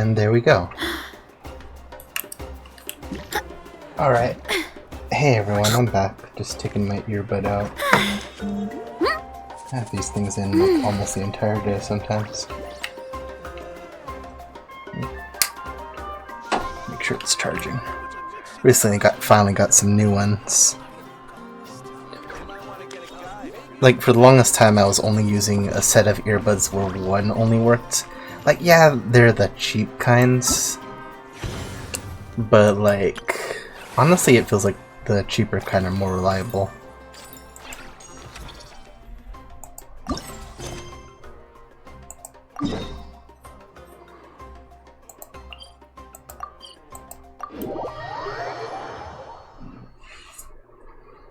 And there we go. Alright. Hey everyone, I'm back. Just taking my earbud out. I have these things in like, almost the entire day sometimes. Make sure it's charging. Recently finally got some new ones. Like, for the longest time I was only using a set of earbuds where one only worked. Like, yeah, they're the cheap kinds. But, like, honestly it feels like the cheaper kind are more reliable.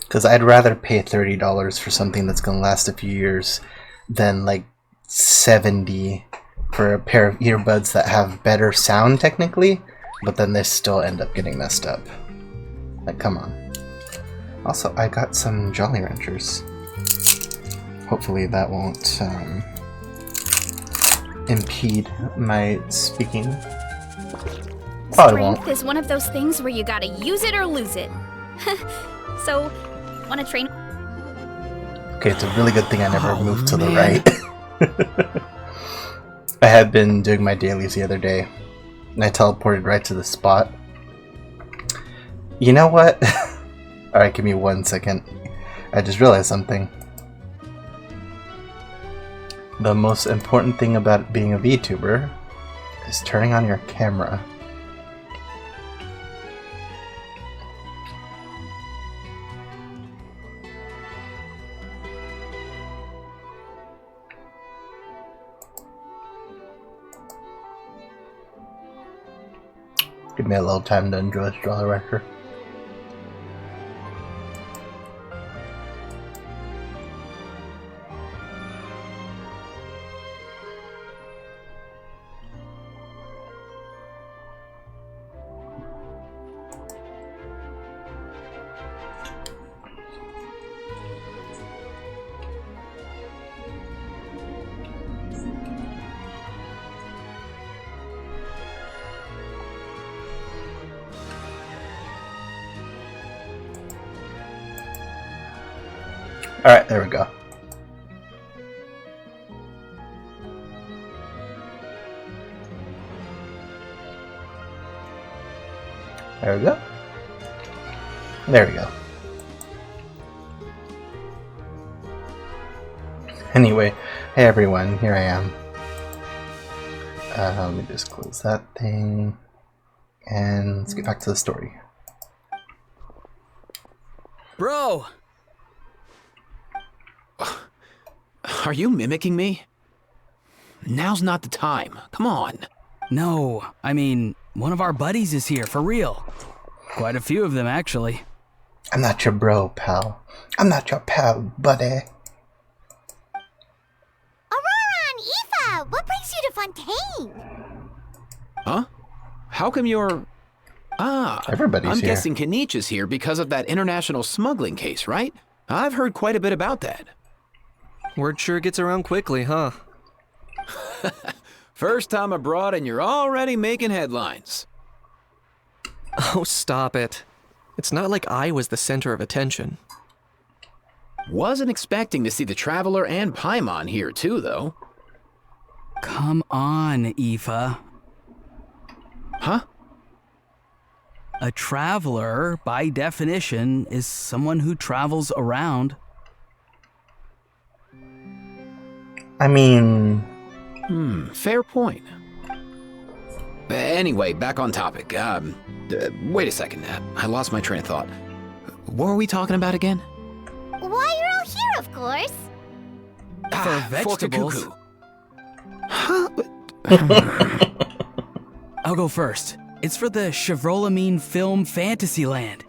Because I'd rather pay $30 for something that's going to last a few years than like $70 for a pair of earbuds that have better sound technically, but then they still end up getting messed up. Like, come on. Also, I got some Jolly Ranchers. Hopefully that won't impede my speaking. Probably won't. Strength is one of those things where you gotta use it or lose it. So, wanna train? Okay, it's a really good thing I never moved to the right. I had been doing my dailies the other day, and I teleported right to the spot. You know what? Alright, give me 1 second. I just realized something. The most important thing about being a VTuber is turning on your camera. Give me a little time to enjoy this Jolly Rancher. Alright, there we go. There we go. There we go. Anyway, hey everyone, here I am. Let me just close that thing. And let's get back to the story. Bro! Are you mimicking me? Now's not the time. Come on. No, I mean, one of our buddies is here, for real. Quite a few of them, actually. I'm not your bro, pal. I'm not your pal, buddy. Aurora and Aoife, what brings you to Fontaine? Huh? How come you're... Everybody's I'm here. guessing Kenichi is here because of that international smuggling case, right? I've heard quite a bit about that. Word sure gets around quickly, huh? First time abroad and you're already making headlines. Oh, stop it. It's not like I was the center of attention. Wasn't expecting to see the Traveler and Paimon here too, though. Come on, Aoife. Huh? A traveler, by definition, is someone who travels around. I mean... Fair point. Anyway, back on topic. Wait a second. I lost my train of thought. What were we talking about again? Why, you're all here, of course. For vegetables. Fork a cuckoo. I'll go first. It's for the Chevrolamine Film Fantasyland.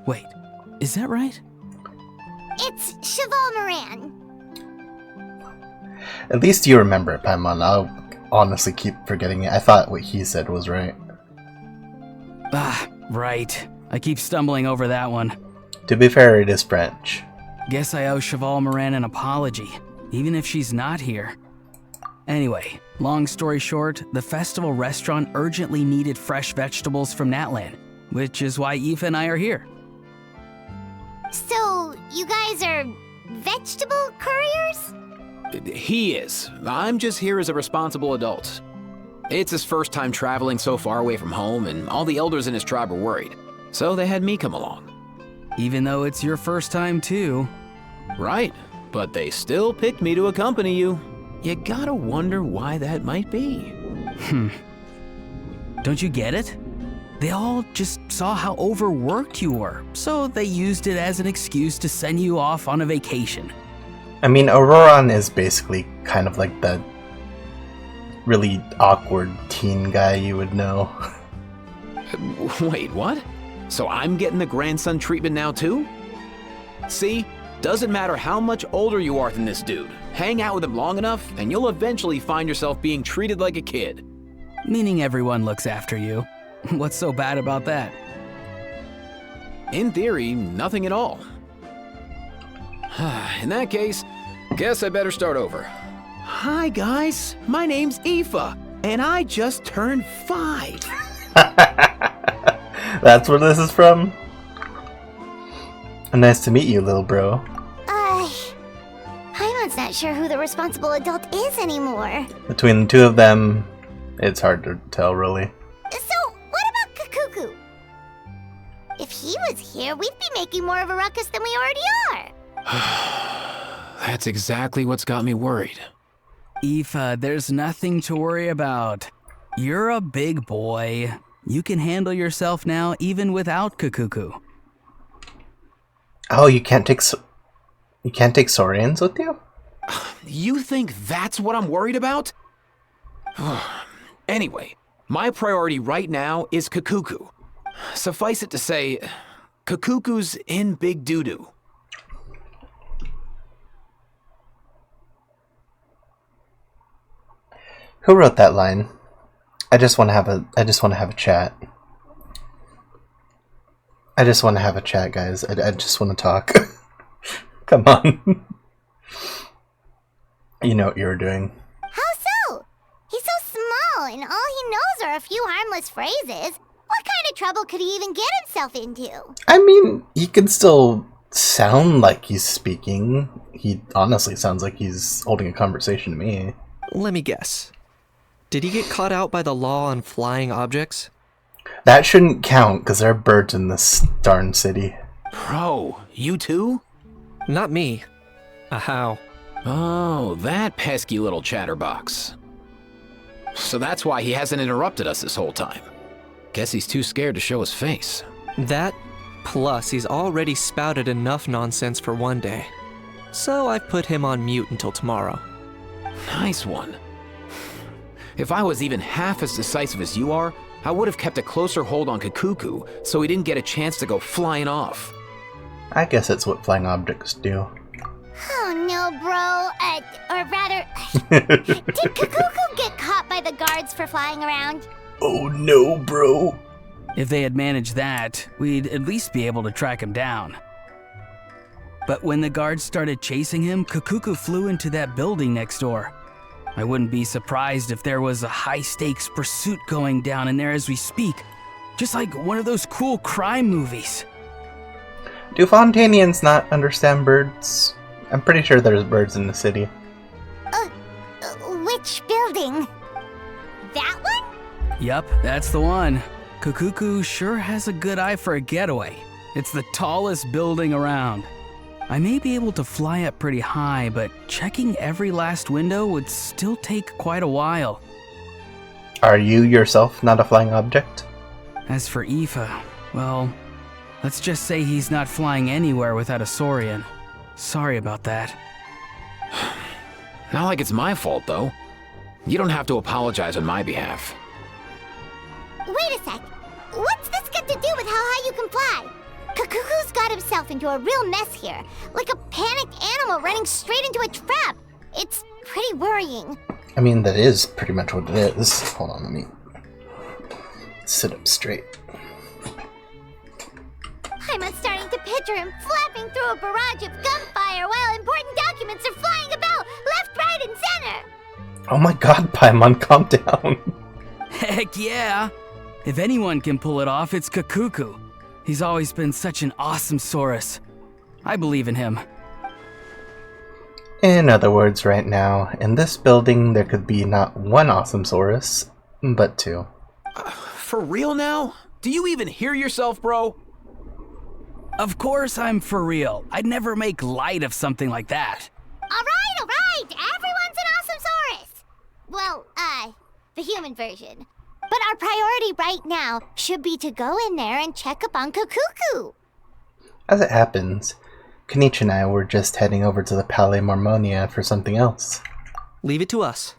Wait, is that right? It's Cheval Moran. At least you remember it, Paimon. I'll honestly keep forgetting it. I thought what he said was right. Ah, right. I keep stumbling over that one. To be fair, it is French. Guess I owe Cheval Moran an apology, even if she's not here. Anyway, Long story short, the festival restaurant urgently needed fresh vegetables from Natlan, which is why Aoife and I are here. So, you guys are vegetable couriers? He is. I'm just here as a responsible adult. It's his first time traveling so far away from home, and all the elders in his tribe were worried. So they had me come along. Even though it's your first time too. Right, but they still picked me to accompany you. You gotta wonder why that might be. Don't you get it? They all just saw how overworked you were, so they used it as an excuse to send you off on a vacation. I mean, Auroran is basically kind of like the really awkward teen guy you would know. Wait, what? So I'm getting the grandson treatment now too? See? Doesn't matter how much older you are than this dude. Hang out with him long enough, and you'll eventually find yourself being treated like a kid. Meaning everyone looks after you. What's so bad about that? In theory, nothing at all. In that case, guess I better start over. Hi guys, my name's Aoife, and I just turned 5. That's where this is from? Nice to meet you, little bro. Paimon's not sure who the responsible adult is anymore. Between the two of them, it's hard to tell, really. So, what about Kakuku? If he was here, we'd be making more of a ruckus than we already are. That's exactly what's got me worried. Aoife, there's nothing to worry about. You're a big boy. You can handle yourself now even without Kakuku. Oh, you can't take Saurians with you? You think that's what I'm worried about? Anyway, my priority right now is Kakuku. Suffice it to say, Kakuku's in big doo-doo. Who wrote that line? I just want to have a chat. I just want to have a chat, guys. I just want to talk. Come on. You know what you were doing. How so? He's so small, and all he knows are a few harmless phrases. What kind of trouble could he even get himself into? I mean, he can still sound like he's speaking. He honestly sounds like he's holding a conversation to me. Let me guess. Did he get caught out by the law on flying objects? That shouldn't count, because there are birds in this darn city. Bro, you too? Not me. How? Oh, that pesky little chatterbox. So that's why he hasn't interrupted us this whole time. Guess he's too scared to show his face. That, plus he's already spouted enough nonsense for one day. So I've put him on mute until tomorrow. Nice one. If I was even half as decisive as you are, I would have kept a closer hold on Kakuku so he didn't get a chance to go flying off. I guess it's what flying objects do. Oh no, bro. Or rather, did Kakuku get caught by the guards for flying around? Oh no, bro. If they had managed that, we'd at least be able to track him down. But when the guards started chasing him, Kakuku flew into that building next door. I wouldn't be surprised if there was a high-stakes pursuit going down in there as we speak. Just like one of those cool crime movies. Do Fontanians not understand birds? I'm pretty sure there's birds in the city. Which building? That one? Yup, that's the one. Kakuku sure has a good eye for a getaway. It's the tallest building around. I may be able to fly up pretty high, but checking every last window would still take quite a while. Are you yourself not a flying object? As for Aoife, well, let's just say he's not flying anywhere without a Saurian. Sorry about that. Not like it's my fault, though. You don't have to apologize on my behalf. Wait a sec. What's this got to do with how high you can fly? Kakuku's got himself into a real mess here. Like a panicked animal running straight into a trap. It's pretty worrying. I mean, that is pretty much what it is. Hold on, let me sit up straight. I'm starting to picture him flapping through a barrage of gunfire while important documents are flying about left, right, and center. Oh my god, Paimon, calm down. Heck yeah! If anyone can pull it off, it's Kakuku. He's always been such an awesome Saurus. I believe in him. In other words, right now, in this building there could be not one awesome Saurus, but two. For real now? Do you even hear yourself, bro? Of course I'm for real. I'd never make light of something like that. All right. Everyone's an awesome Saurus. Well, the human version. But our priority right now should be to go in there and check up on Kakuku. As it happens, Kenichi and I were just heading over to the Palais Marmonia for something else. Leave it to us.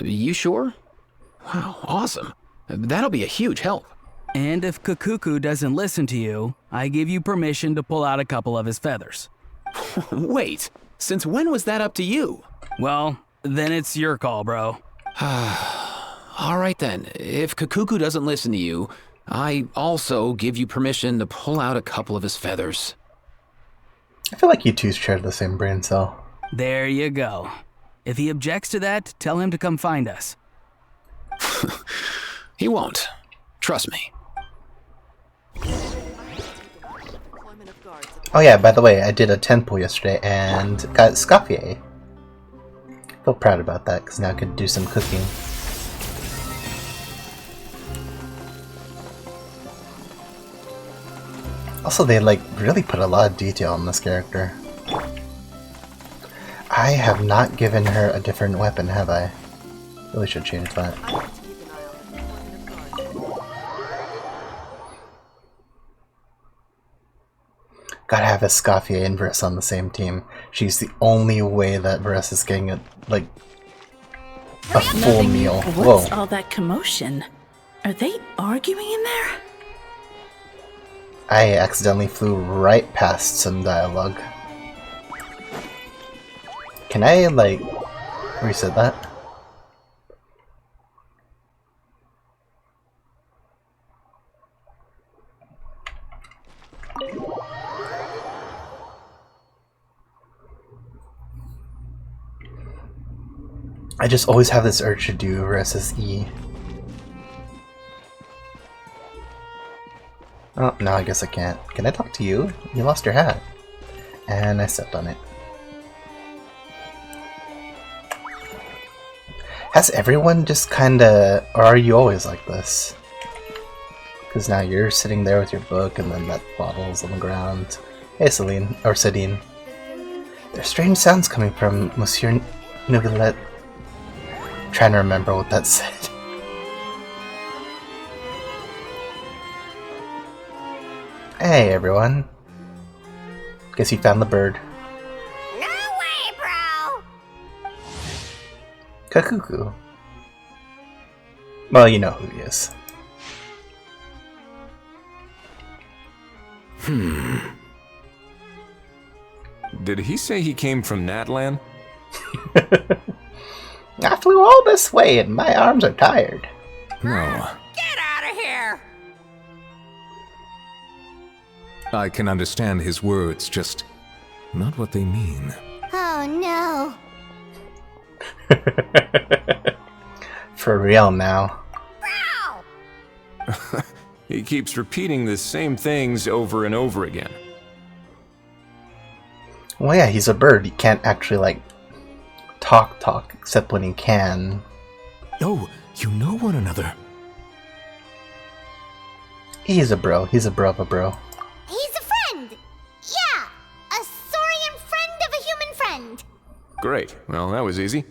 You sure? Wow, awesome. That'll be a huge help. And if Kakuku doesn't listen to you, I give you permission to pull out a couple of his feathers. Wait, since when was that up to you? Well, then it's your call, bro. All right then, if Kakuku doesn't listen to you, I also give you permission to pull out a couple of his feathers. I feel like you two share the same brain cell. There you go. If he objects to that, tell him to come find us. He won't. Trust me. Oh yeah, by the way, I did a 10 pull yesterday and got Scoffier. Feel proud about that, because now I could do some cooking. Also, they really put a lot of detail in this character. I have not given her a different weapon, have I? Really should change that. Gotta have Escoffier and Varese on the same team. She's the only way that Varese is getting a full meal. What's Whoa. all that commotion? Are they arguing in there? I accidentally flew right past some dialogue. Can I, reset that? I just always have this urge to do Varese's E. Oh, no, I guess I can't. Can I talk to you? You lost your hat. And I stepped on it. Has everyone just kinda... Or are you always like this? Because now you're sitting there with your book and then that bottle's on the ground. Hey, Celine. Or Sedine. There's strange sounds coming from Monsieur Neuvillette. Trying to remember what that said. Hey everyone. Guess you found the bird. No way, bro! Kakuku. Well, you know who he is. Did he say he came from Natlan? I flew all this way and my arms are tired. No. Get out of here! I can understand his words, just not what they mean. Oh no. For real now. Bro! He keeps repeating the same things over and over again. Well, yeah, he's a bird. He can't actually, talk, except when he can. Oh, you know one another. He's a bro. He's a bro of a bro. He's a friend! Yeah! A saurian friend of a human friend! Great. Well, that was easy.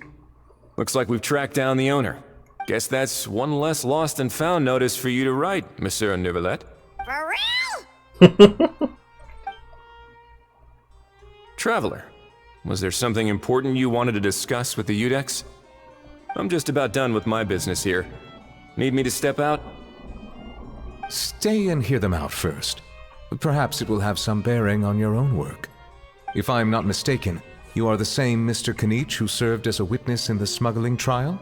Looks like we've tracked down the owner. Guess that's one less lost and found notice for you to write, Monsieur Neuvillette. For real? Traveler, was there something important you wanted to discuss with the Udex? I'm just about done with my business here. Need me to step out? Stay and hear them out first. Perhaps it will have some bearing on your own work. If I'm not mistaken, you are the same Mr. Kenichi who served as a witness in the smuggling trial?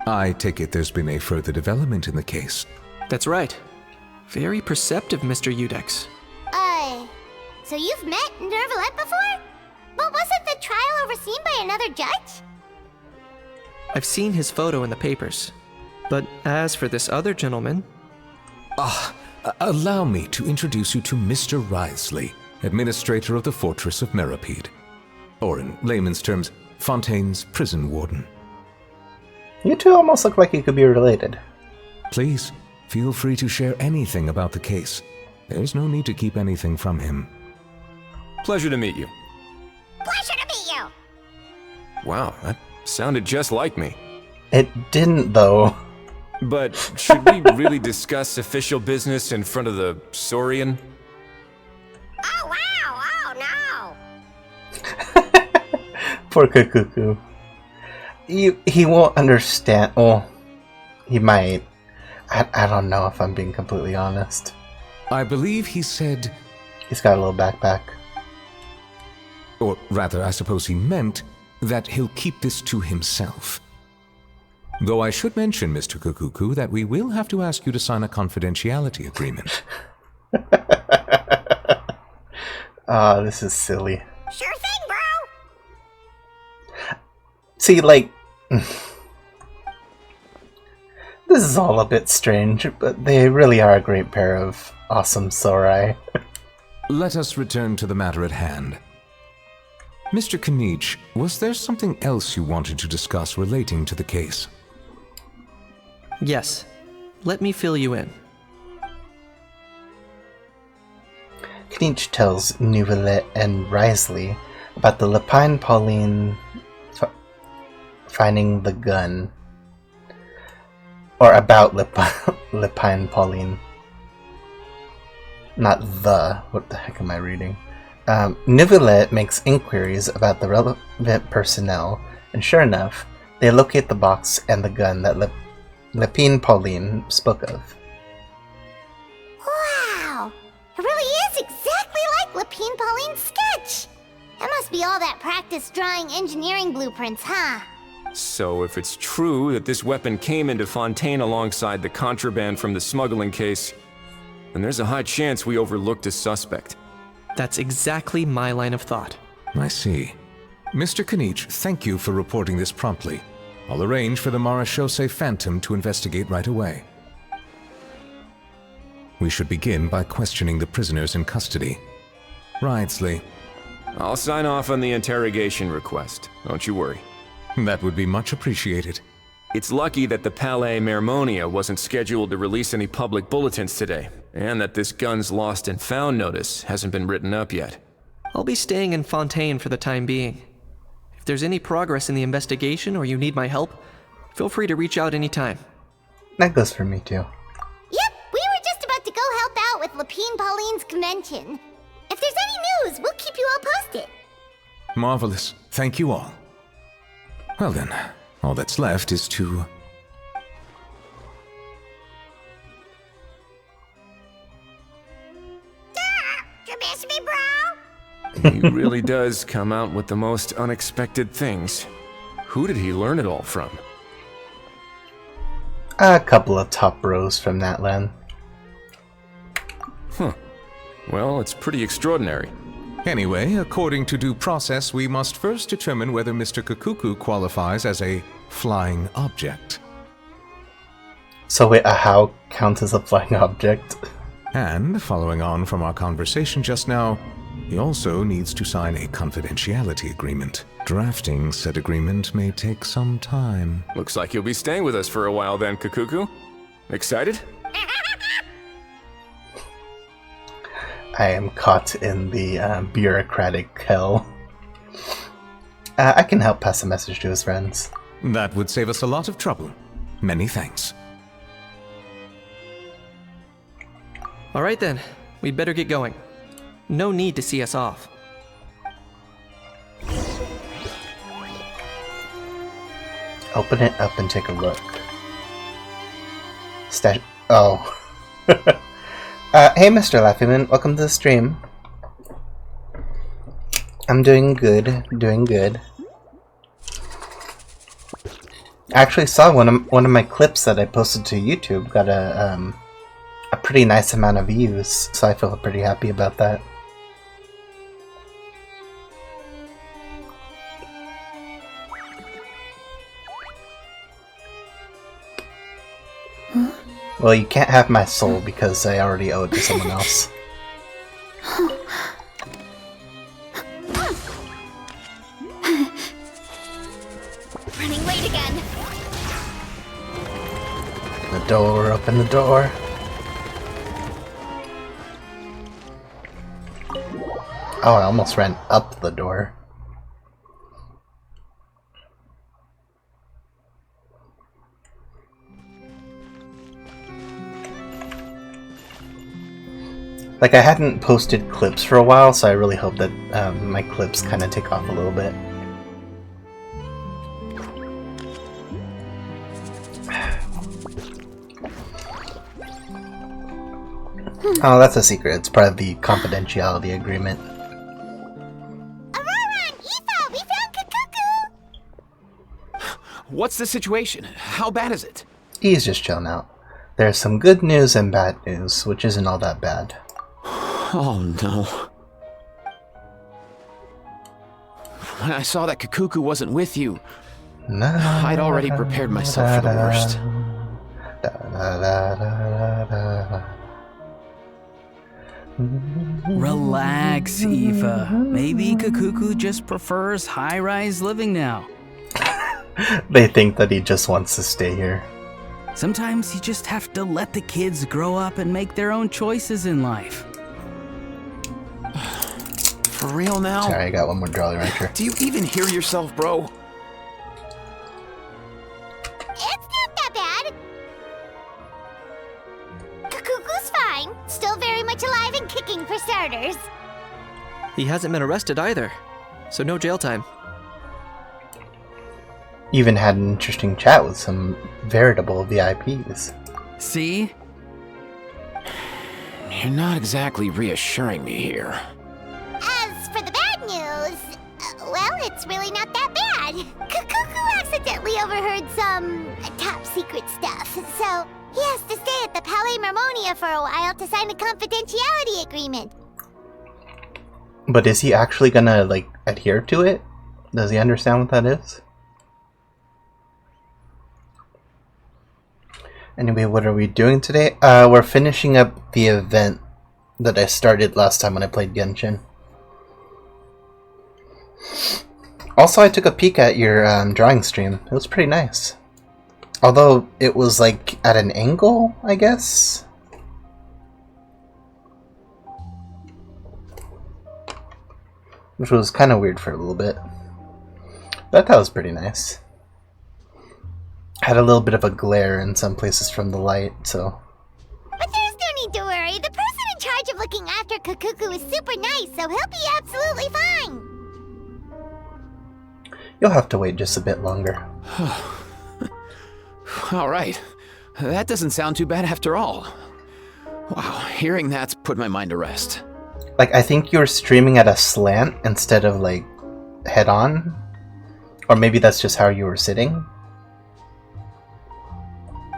I take it there's been a further development in the case. That's right. Very perceptive, Mr. Udex. So you've met Neuvillette before? But wasn't the trial overseen by another judge? I've seen his photo in the papers. But as for this other gentleman... Allow me to introduce you to Mr. Wriothesley, administrator of the Fortress of Meripede. Or in layman's terms, Fontaine's prison warden. You two almost look like you could be related. Please, feel free to share anything about the case. There's no need to keep anything from him. Pleasure to meet you. Pleasure to meet you. Wow, that sounded just like me. It didn't, though. But should we really discuss official business in front of the Saurian? Oh, wow. Oh, no. Poor Kakuku. He won't understand. Well, he might. I don't know if I'm being completely honest. I believe he said... He's got a little backpack. Or rather, I suppose he meant that he'll keep this to himself. Though I should mention, Mr. Kakuku, that we will have to ask you to sign a confidentiality agreement. This is silly. Sure thing, bro. See, like... This is all a bit strange, but they really are a great pair of awesome Sauri. Let us return to the matter at hand. Mr. Kanich, was there something else you wanted to discuss relating to the case? Yes. Let me fill you in. Kanich tells Neuvillette and Wriothesley about the Lapine Pauline finding the gun. Or about Lapine Pauline. Not the. What the heck am I reading? Neuvillette makes inquiries about the relevant personnel, and sure enough, they locate the box and the gun that Lapine Pauline spoke of. Wow. It really is exactly like Lapine Pauline's sketch. That must be all that practice drawing engineering blueprints, huh? So if it's true that this weapon came into Fontaine alongside the contraband from the smuggling case, then there's a high chance we overlooked a suspect. That's exactly my line of thought. I see. Mr. Kanich, thank you for reporting this promptly. I'll arrange for the Marechaussee Phantom to investigate right away. We should begin by questioning the prisoners in custody. Wriothesley. I'll sign off on the interrogation request. Don't you worry. That would be much appreciated. It's lucky that the Palais Mermonia wasn't scheduled to release any public bulletins today, and that this gun's lost and found notice hasn't been written up yet. I'll be staying in Fontaine for the time being. If there's any progress in the investigation or you need my help, feel free to reach out anytime. That goes for me too. Yep, we were just about to go help out with Lapine Pauline's convention. If there's any news, we'll keep you all posted. Marvelous. Thank you all. Well then, all that's left is to... You miss me, bro? He really does come out with the most unexpected things. Who did he learn it all from? A couple of top bros from that land. Huh. Well, it's pretty extraordinary. Anyway, according to due process, we must first determine whether Mr. Kakuku qualifies as a flying object. So wait, a how counts as a flying object? And, following on from our conversation just now, he also needs to sign a confidentiality agreement. Drafting said agreement may take some time. Looks like you'll be staying with us for a while then, Kakuku. Excited? I am caught in the bureaucratic hell. I can help pass a message to his friends. That would save us a lot of trouble. Many thanks. All right then, we'd better get going. No need to see us off. Open it up and take a look. Oh. Hey, Mr. Laffyman, welcome to the stream. I'm doing good, doing good. I actually saw one of my clips that I posted to YouTube got a pretty nice amount of views, so I feel pretty happy about that. Well, you can't have my soul because I already owe it to someone else. Running late again. The door, open the door. Oh, I almost ran up the door. Like, I hadn't posted clips for a while, so I really hope that my clips kind of take off a little bit. Oh, that's a secret. It's part of the confidentiality agreement. Aurora and Aoife, we found Kakuku! What's the situation? How bad is it? He's just chilling out. There's some good news and bad news, which isn't all that bad. Oh no. When I saw that Kakuku wasn't with you, I'd already prepared myself for the worst. Relax, Aoife. Maybe Kakuku just prefers high-rise living now. They think that he just wants to stay here. Sometimes you just have to let the kids grow up and make their own choices in life. For real now? Sorry, I got one more Jolly Rancher. Do you even hear yourself, bro? It's not that bad. Kakuku's fine. Still very much alive and kicking for starters. He hasn't been arrested either, so no jail time. Even had an interesting chat with some veritable VIPs. See? You're not exactly reassuring me here. As for the bad news, well, it's really not that bad. Kakuku accidentally overheard some top secret stuff, so he has to stay at the Palais Mermonia for a while to sign a confidentiality agreement. But is he actually gonna, like, adhere to it? Does he understand what that is? Anyway, what are we doing today? We're finishing up the event that I started last time when I played Genshin. Also, I took a peek at your drawing stream. It was pretty nice. Although, it was like at an angle, I guess? Which was kind of weird for a little bit. But that was pretty nice. Had a little bit of a glare in some places from the light, so... But there's no need to worry. The person in charge of looking after Kakuku is super nice, so he'll be absolutely fine. You'll have to wait just a bit longer. Alright. That doesn't sound too bad after all. Wow, hearing that's put my mind to rest. Like, I think you were streaming at a slant instead of, like, head-on? Or maybe that's just how you were sitting?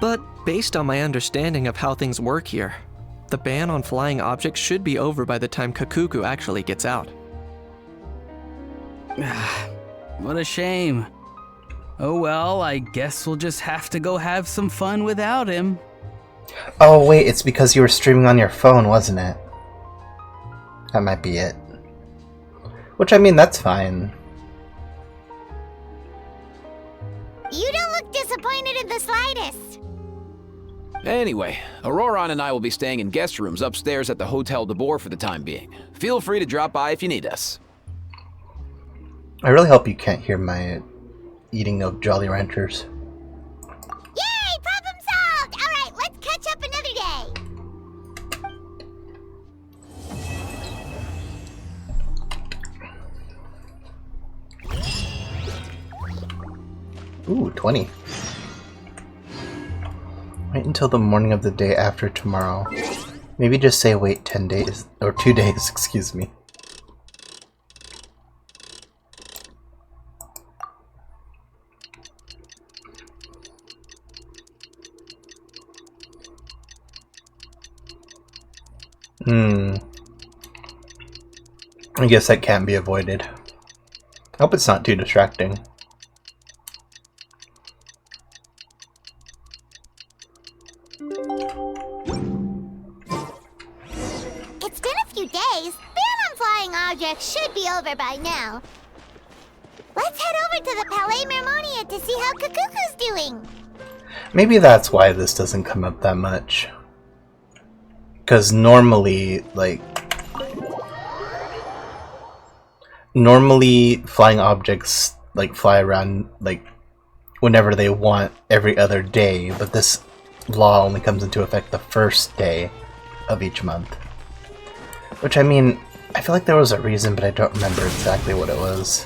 But based on my understanding of how things work here, the ban on flying objects should be over by the time Kakuku actually gets out. What a shame. Oh well, I guess we'll just have to go have some fun without him. Oh, wait, it's because you were streaming on your phone, wasn't it? That might be it. Which, I mean, that's fine. You don't look disappointed in the slightest. Anyway, Auroron and I will be staying in guest rooms upstairs at the Hotel de Boer for the time being. Feel free to drop by if you need us. I really hope you can't hear my eating of Jolly Ranchers. Yay! Problem solved! Alright, let's catch up another day. Ooh, 20. Wait until the morning of the day after tomorrow. Maybe just say wait 10 days, or 2 days, excuse me. I guess that can't be avoided. I hope it's not too distracting. check should be over by now. Let's head over to the Palais Mermonia to see how Kakuku's doing. Maybe that's why this doesn't come up that much. Because normally flying objects like fly around like whenever they want every other day, but this law only comes into effect the first day of each month. Which, I mean, I feel like there was a reason, but I don't remember exactly what it was.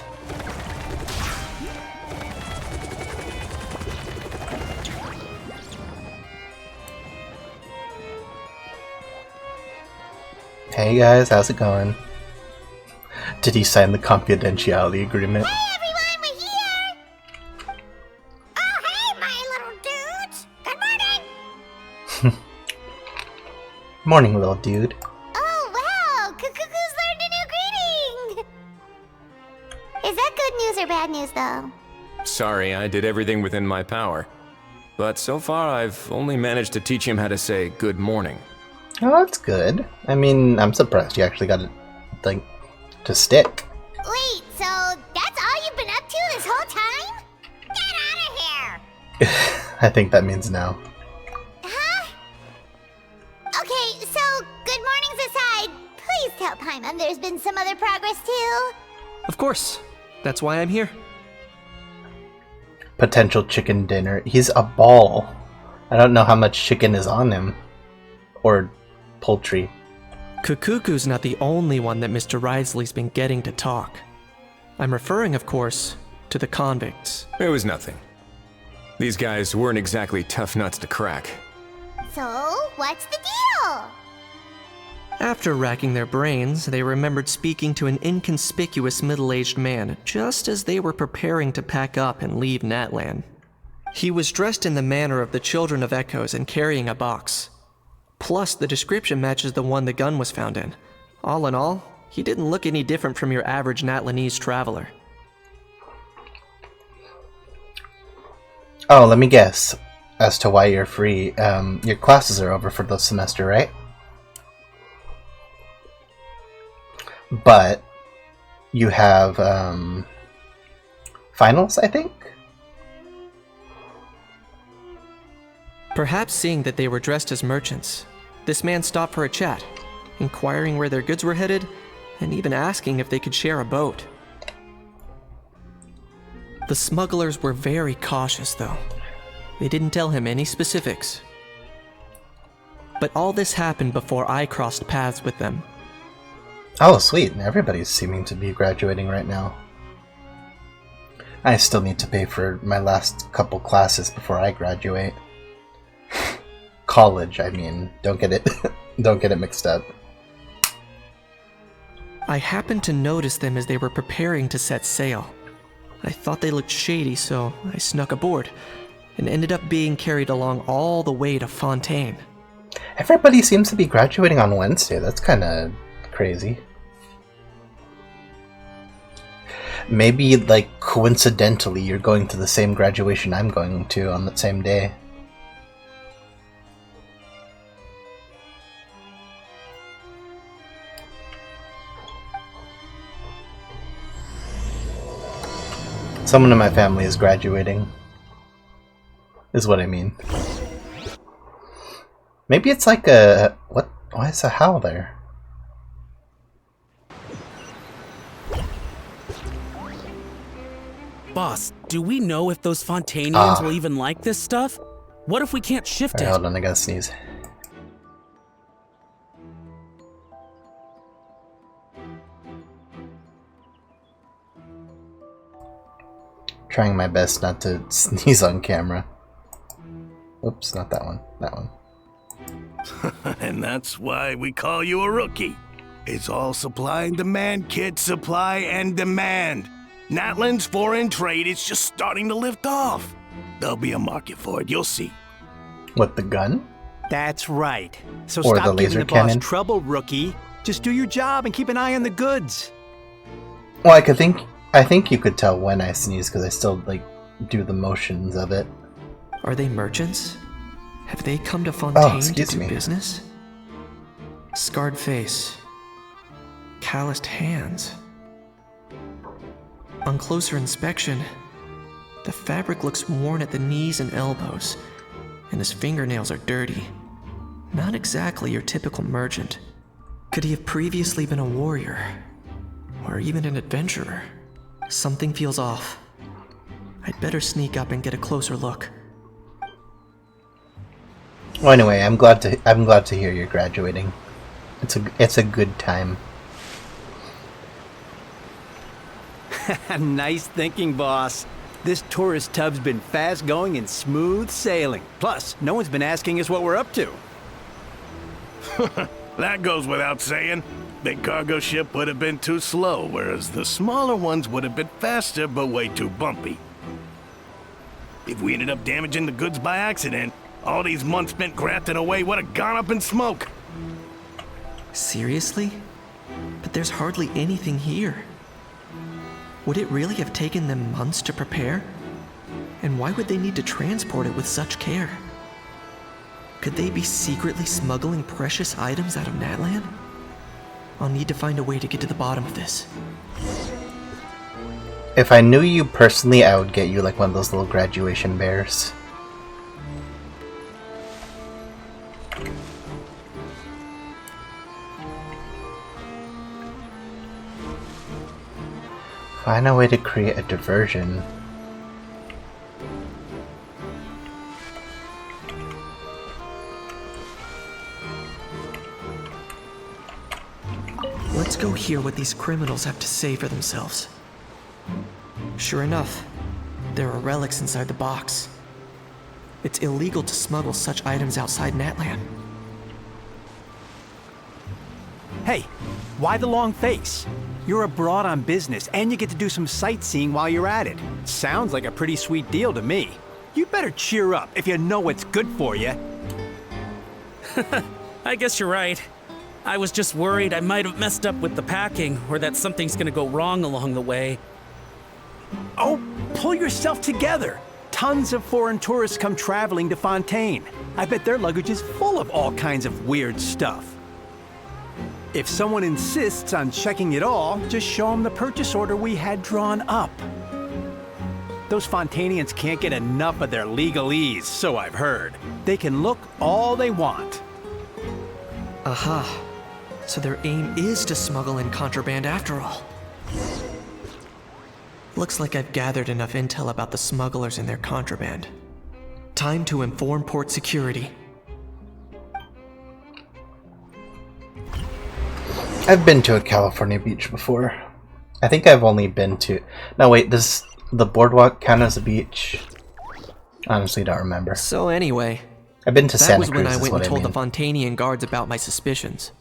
Hey guys, how's it going? Did he sign the confidentiality agreement? Hey everyone, we're here! Oh hey, my little dudes! Good morning! Morning, little dude. Oh wow, Kakuku's learned a new greeting! Is that good news or bad news though? Sorry, I did everything within my power. But so far, I've only managed to teach him how to say good morning. Oh, that's good. I mean, I'm surprised you actually got it, like, to stick. Wait, so that's all you've been up to this whole time? Get out of here! I think that means no. Huh? Okay, so good mornings aside, please tell Paimon there's been some other progress too. Of course. That's why I'm here. Potential chicken dinner. He's a ball. I don't know how much chicken is on him. Or poultry. Kakuku's not the only one that Mr. Wriothesley's been getting to talk. I'm referring, of course, to the convicts. It was nothing. These guys weren't exactly tough nuts to crack. So, what's the deal? After racking their brains, they remembered speaking to an inconspicuous middle-aged man just as they were preparing to pack up and leave Natlan. He was dressed in the manner of the Children of Echoes and carrying a box. Plus, the description matches the one the gun was found in. All in all, he didn't look any different from your average Natlanese traveler. Oh, let me guess as to why you're free. Your classes are over for the semester, right? But you have finals, I think? Perhaps seeing that they were dressed as merchants, this man stopped for a chat, inquiring where their goods were headed, and even asking if they could share a boat. The smugglers were very cautious, though. They didn't tell him any specifics. But all this happened before I crossed paths with them. Oh, sweet. Everybody's seeming to be graduating right now. I still need to pay for my last couple classes before I graduate. College, I mean. Don't get it don't get it mixed up. I happened to notice them as they were preparing to set sail. I thought they looked shady, so I snuck aboard, and ended up being carried along all the way to Fontaine. Everybody seems to be graduating on Wednesday. That's kind of crazy. Maybe, like, coincidentally, you're going to the same graduation I'm going to on that same day. Someone in my family is graduating, is what I mean. Maybe it's like a... what? Why is a howl there? Boss, do we know if those Fontainians will even like this stuff? What if we can't shift Alright, it? hold on, I gotta sneeze. Trying my best not to sneeze on camera. Oops, not that one. That one. And that's why we call you a rookie. It's all supply and demand, kid. Supply and demand. Natlan's foreign trade is just starting to lift off. There'll be a market for it, you'll see. What, the gun? That's right. So Or stop the giving laser the boss cannon? trouble, rookie. Just do your job and keep an eye on the goods. Well, I think you could tell when I sneeze because I still, like, do the motions of it. Are they merchants? Have they come to Fontaine to excuse do me. business? Scarred face. calloused hands. On closer inspection, the fabric looks worn at the knees and elbows, and his fingernails are dirty. Not exactly your typical merchant. Could he have previously been a warrior? Or even an adventurer? Something feels off. I'd better sneak up and get a closer look. Well, anyway, I'm glad to hear you're graduating. It's a good time. Nice thinking, boss. This tourist tub's been fast going and smooth sailing. Plus, no one's been asking us what we're up to. That goes without saying. Big cargo ship would have been too slow, whereas the smaller ones would have been faster but way too bumpy. If we ended up damaging the goods by accident, all these months spent grafting away would have gone up in smoke. Seriously? But there's hardly anything here. Would it really have taken them months to prepare? And why would they need to transport it with such care? Could they be secretly smuggling precious items out of Natlan? I'll need to find a way to get to the bottom of this. If I knew you personally, I would get you like one of those little graduation bears. Find a way to create a diversion. Let's go hear what these criminals have to say for themselves. Sure enough, there are relics inside the box. It's illegal to smuggle such items outside Natlan. Hey, why the long face? You're abroad on business, and you get to do some sightseeing while you're at it. Sounds like a pretty sweet deal to me. You better cheer up if you know what's good for you. I guess you're right. I was just worried I might have messed up with the packing, or that something's gonna go wrong along the way. Oh, pull yourself together. Tons of foreign tourists come traveling to Fontaine. I bet their luggage is full of all kinds of weird stuff. If someone insists on checking it all, just show them the purchase order we had drawn up. Those Fontainians can't get enough of their legalese, so I've heard. They can look all they want. Aha. So their aim is to smuggle in contraband after all. Looks like I've gathered enough intel about the smugglers and their contraband. Time to inform port security. I've been to a California beach before. I think I've only been to... No, wait, does the boardwalk count as a beach? Honestly, don't remember. So anyway, I've been to Santa Cruz. That was when I went and told the Fontainian guards about my suspicions.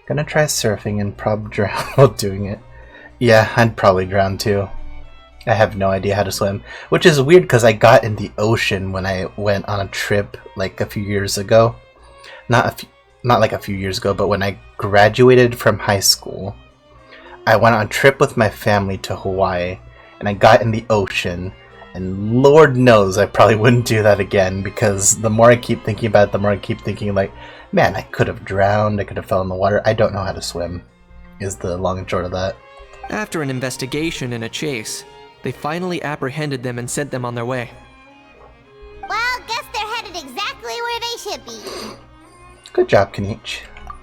Gonna try surfing and prob drown while doing it. Yeah, I'd probably drown too. I have no idea how to swim, which is weird because I got in the ocean when I went on a trip like a few years ago. Not like a few years ago, but when I graduated from high school, I went on a trip with my family to Hawaii, and I got in the ocean, and Lord knows I probably wouldn't do that again, because the more I keep thinking about it, the more I keep thinking like, man, I could have drowned, I could have fell in the water. I don't know how to swim, is the long and short of that. After an investigation and a chase, they finally apprehended them and sent them on their way. Well, guess they're headed exactly where they should be. Good job, Kanich.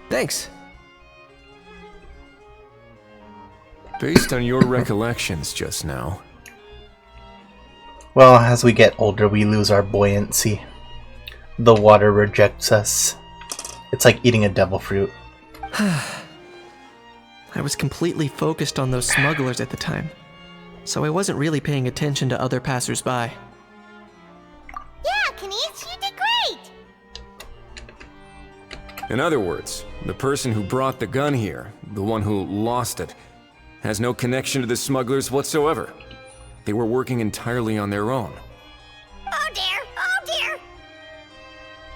Thanks. Based on your recollections just now. Well, as we get older, we lose our buoyancy. The water rejects us. It's like eating a devil fruit. I was completely focused on those smugglers at the time, so I wasn't really paying attention to other passersby. Yeah, Kanich, you did great! In other words, the person who brought the gun here, the one who lost it, has no connection to the smugglers whatsoever. They were working entirely on their own. Oh dear, oh dear!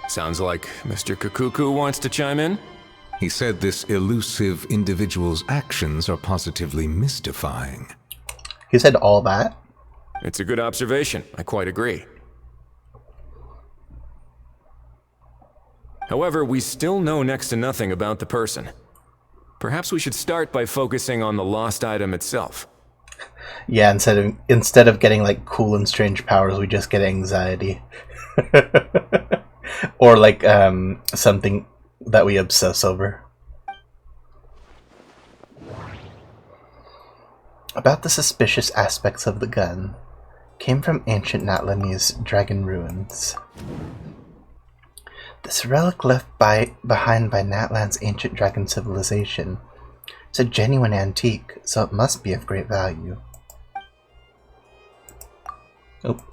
Sounds like Mr. Kakuku wants to chime in? He said this elusive individual's actions are positively mystifying. He said all that? It's a good observation. I quite agree. However, we still know next to nothing about the person. Perhaps we should start by focusing on the lost item itself. Yeah, instead of getting like cool and strange powers, we just get anxiety. Or like something that we obsess over. About the suspicious aspects of the gun came from ancient Natlanese dragon ruins. This relic left behind by Natlan's ancient dragon civilization is a genuine antique, so it must be of great value. Oh.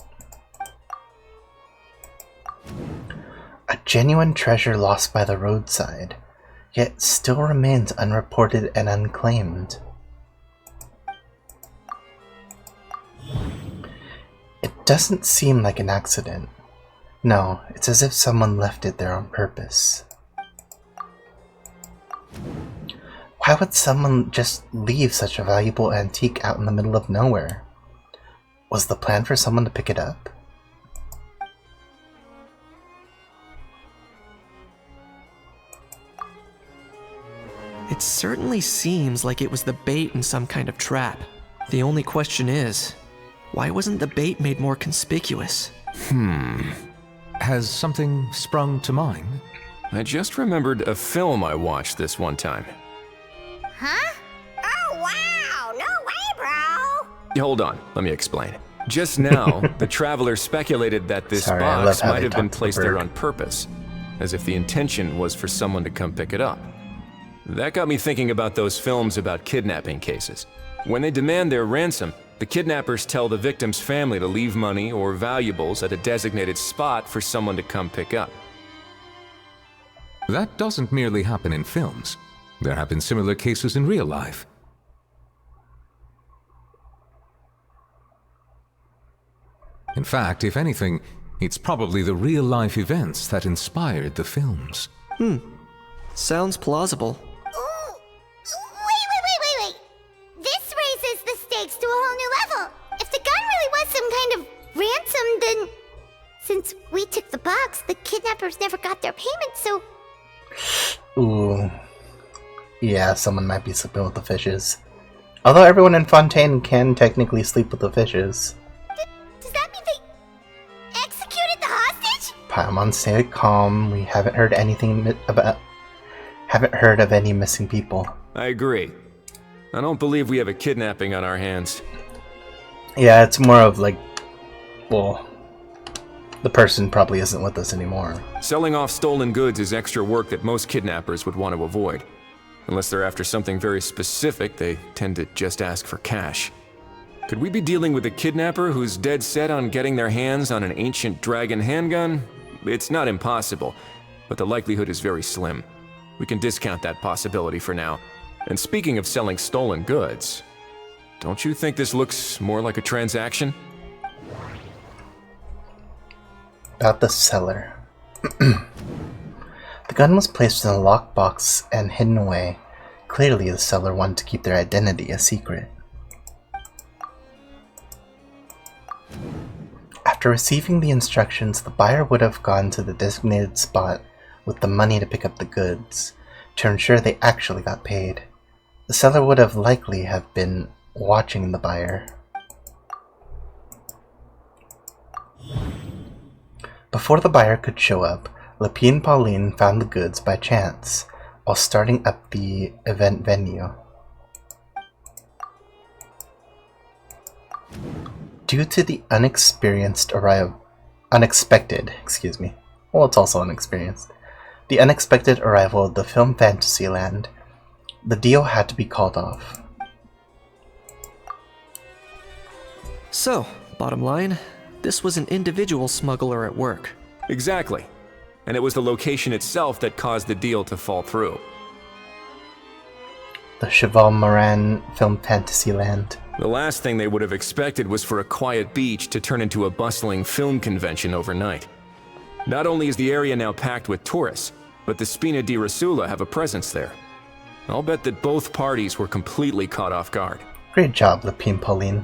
A genuine treasure lost by the roadside, yet still remains unreported and unclaimed. It doesn't seem like an accident. No, it's as if someone left it there on purpose. Why would someone just leave such a valuable antique out in the middle of nowhere? Was the plan for someone to pick it up? It certainly seems like it was the bait in some kind of trap. The only question is, why wasn't the bait made more conspicuous? Has something sprung to mind? I just remembered a film I watched this one time. Huh? Oh, wow! No way, bro! Hold on, let me explain. Just now, the traveler speculated that this box might have been placed there on purpose, as if the intention was for someone to come pick it up. That got me thinking about those films about kidnapping cases. When they demand their ransom, the kidnappers tell the victim's family to leave money or valuables at a designated spot for someone to come pick up. That doesn't merely happen in films. There have been similar cases in real life. In fact, if anything, it's probably the real-life events that inspired the films. Sounds plausible. Wait. This raises the stakes to a whole new level. If the gun really was some kind of ransom, then since we took the box, the kidnappers never got their payment, so... Ooh. Yeah, someone might be sleeping with the fishes. Although everyone in Fontaine can technically sleep with the fishes. Does that mean they executed the hostage? Paimon, stay calm. We haven't heard anything haven't heard of any missing people. I agree. I don't believe we have a kidnapping on our hands. Yeah, it's more of like, well, the person probably isn't with us anymore. Selling off stolen goods is extra work that most kidnappers would want to avoid. Unless they're after something very specific, they tend to just ask for cash. Could we be dealing with a kidnapper who's dead set on getting their hands on an ancient dragon handgun? It's not impossible, but the likelihood is very slim. We can discount that possibility for now. And speaking of selling stolen goods, don't you think this looks more like a transaction? About the seller. The gun was placed in a lockbox and hidden away. Clearly the seller wanted to keep their identity a secret. After receiving the instructions, the buyer would have gone to the designated spot with the money to pick up the goods, to ensure they actually got paid. The seller would have likely have been watching the buyer. Before the buyer could show up, Lapine and Pauline found the goods by chance, while starting up the event venue. Due to the unexpected arrival of the film Fantasyland, the deal had to be called off. So, bottom line, this was an individual smuggler at work. Exactly. And it was the location itself that caused the deal to fall through. The Cheval Moran film Fantasyland. The last thing they would have expected was for a quiet beach to turn into a bustling film convention overnight. Not only is the area now packed with tourists, but the Spina di Rosula have a presence there. I'll bet that both parties were completely caught off guard. Great job, Lapine Pauline.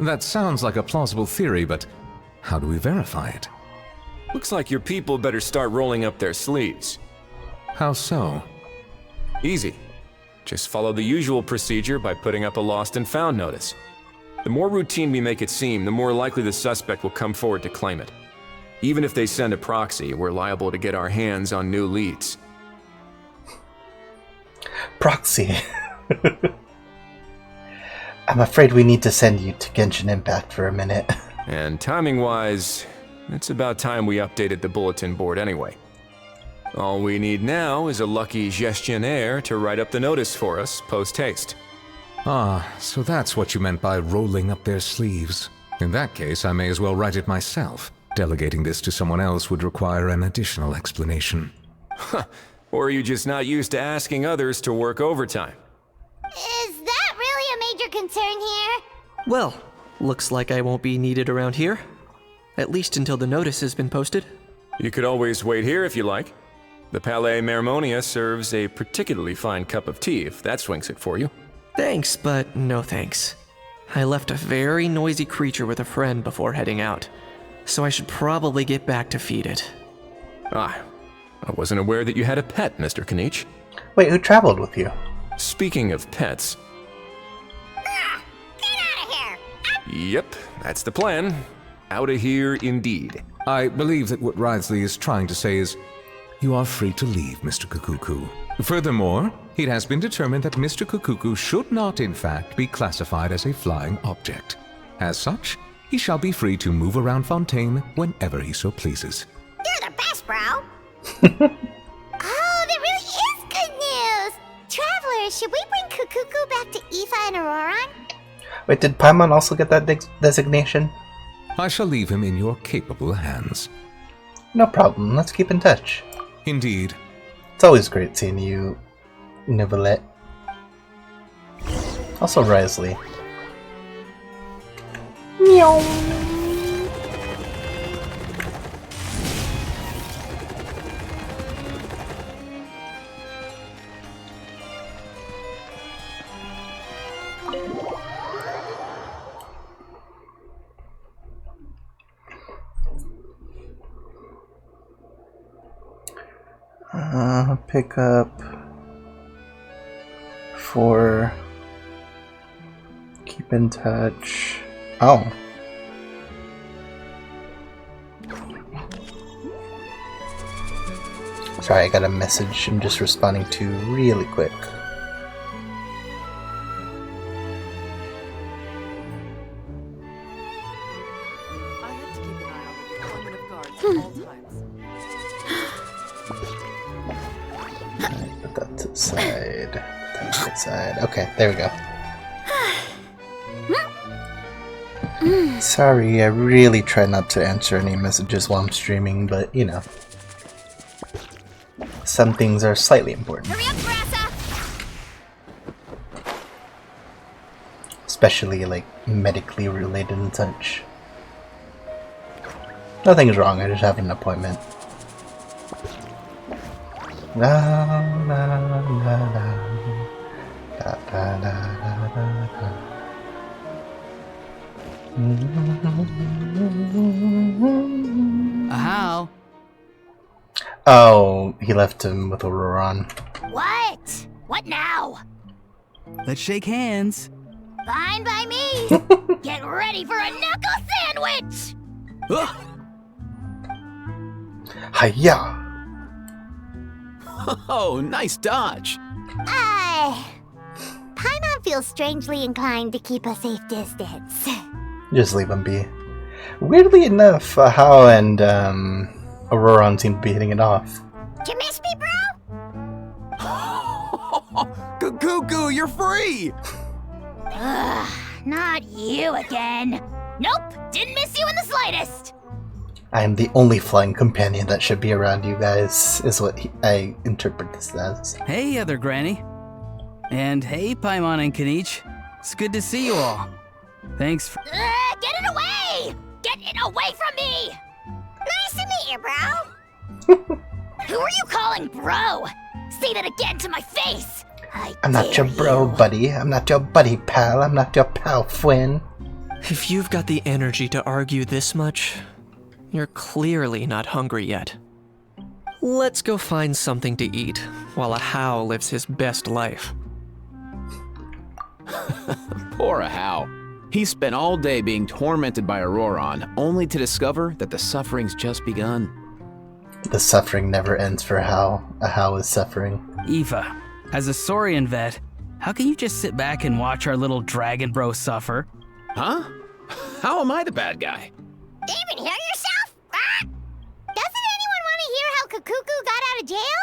That sounds like a plausible theory, but how do we verify it? Looks like your people better start rolling up their sleeves. How so? Easy. Just follow the usual procedure by putting up a lost and found notice. The more routine we make it seem, the more likely the suspect will come forward to claim it. Even if they send a proxy, we're liable to get our hands on new leads. Proxy. I'm afraid we need to send you to Genshin Impact for a minute. And timing-wise, it's about time we updated the bulletin board anyway. All we need now is a lucky gestionnaire to write up the notice for us post-haste. Ah, so that's what you meant by rolling up their sleeves. In that case, I may as well write it myself. Delegating this to someone else would require an additional explanation. Huh. Or are you just not used to asking others to work overtime? Is that really a major concern here? Well, looks like I won't be needed around here. At least until the notice has been posted. You could always wait here if you like. The Palais Mermonia serves a particularly fine cup of tea if that swings it for you. Thanks, but no thanks. I left a very noisy creature with a friend before heading out, so I should probably get back to feed it. Ah, I wasn't aware that you had a pet, Mr. Kinich. Wait, who traveled with you? Speaking of pets... Get out of here! Yep, that's the plan. Out of here indeed. I believe that what Wriothesley is trying to say is, you are free to leave, Mr. Kukuku. Furthermore, it has been determined that Mr. Kukuku should not, in fact, be classified as a flying object. As such, he shall be free to move around Fontaine whenever he so pleases. You're the best, bro! Oh, that really is good news! Travelers, should we bring Kukuku back to Aoife and Auroran? Wait, did Paimon also get that designation? I shall leave him in your capable hands. No problem, let's keep in touch. Indeed. It's always great seeing you, Neuvillette. Also Wriothesley. Meow. Pick up for keep in touch. Oh. Sorry, I got a message I'm just responding to really quick. Put that to the side. Put that to the side. Okay, there we go. Sorry, I really try not to answer any messages while I'm streaming, but you know. Some things are slightly important. Hurry up, Grassa! Especially like medically related and such. Nothing's wrong, I just have an appointment. La la la la da, da, da, da, da. How? Oh, he left him with Auroran. What? What now? Let's shake hands. Fine by me. Get ready for a knuckle sandwich! Hiya! Oh, nice dodge. Paimon feels strangely inclined to keep a safe distance. Just leave him be. Weirdly enough, Hao and Auroran seem to be hitting it off. Did you miss me, bro? Cuckoo, you're free! Ugh, not you again. Nope, didn't miss you in the slightest. I am the only flying companion that should be around you guys, is what I interpret this as. Hey, other granny. And hey, Paimon and Kinich. It's good to see you all. Thanks for... Get it away! Get it away from me! Nice to meet you, bro. Who are you calling bro? Say that again to my face! I'm not your bro, buddy. I'm not your buddy, pal. I'm not your pal, Fwyn. If you've got the energy to argue this much, you're clearly not hungry yet. Let's go find something to eat while a Hao lives his best life. Poor Hao. He spent all day being tormented by Auroron, only to discover that the suffering's just begun. The suffering never ends for Hao. A Hao is suffering. Eva, as a Saurian vet, how can you just sit back and watch our little dragon bro suffer? Huh? How am I the bad guy? Even hear yourself? Ah! Doesn't anyone want to hear how Kakuku got out of jail?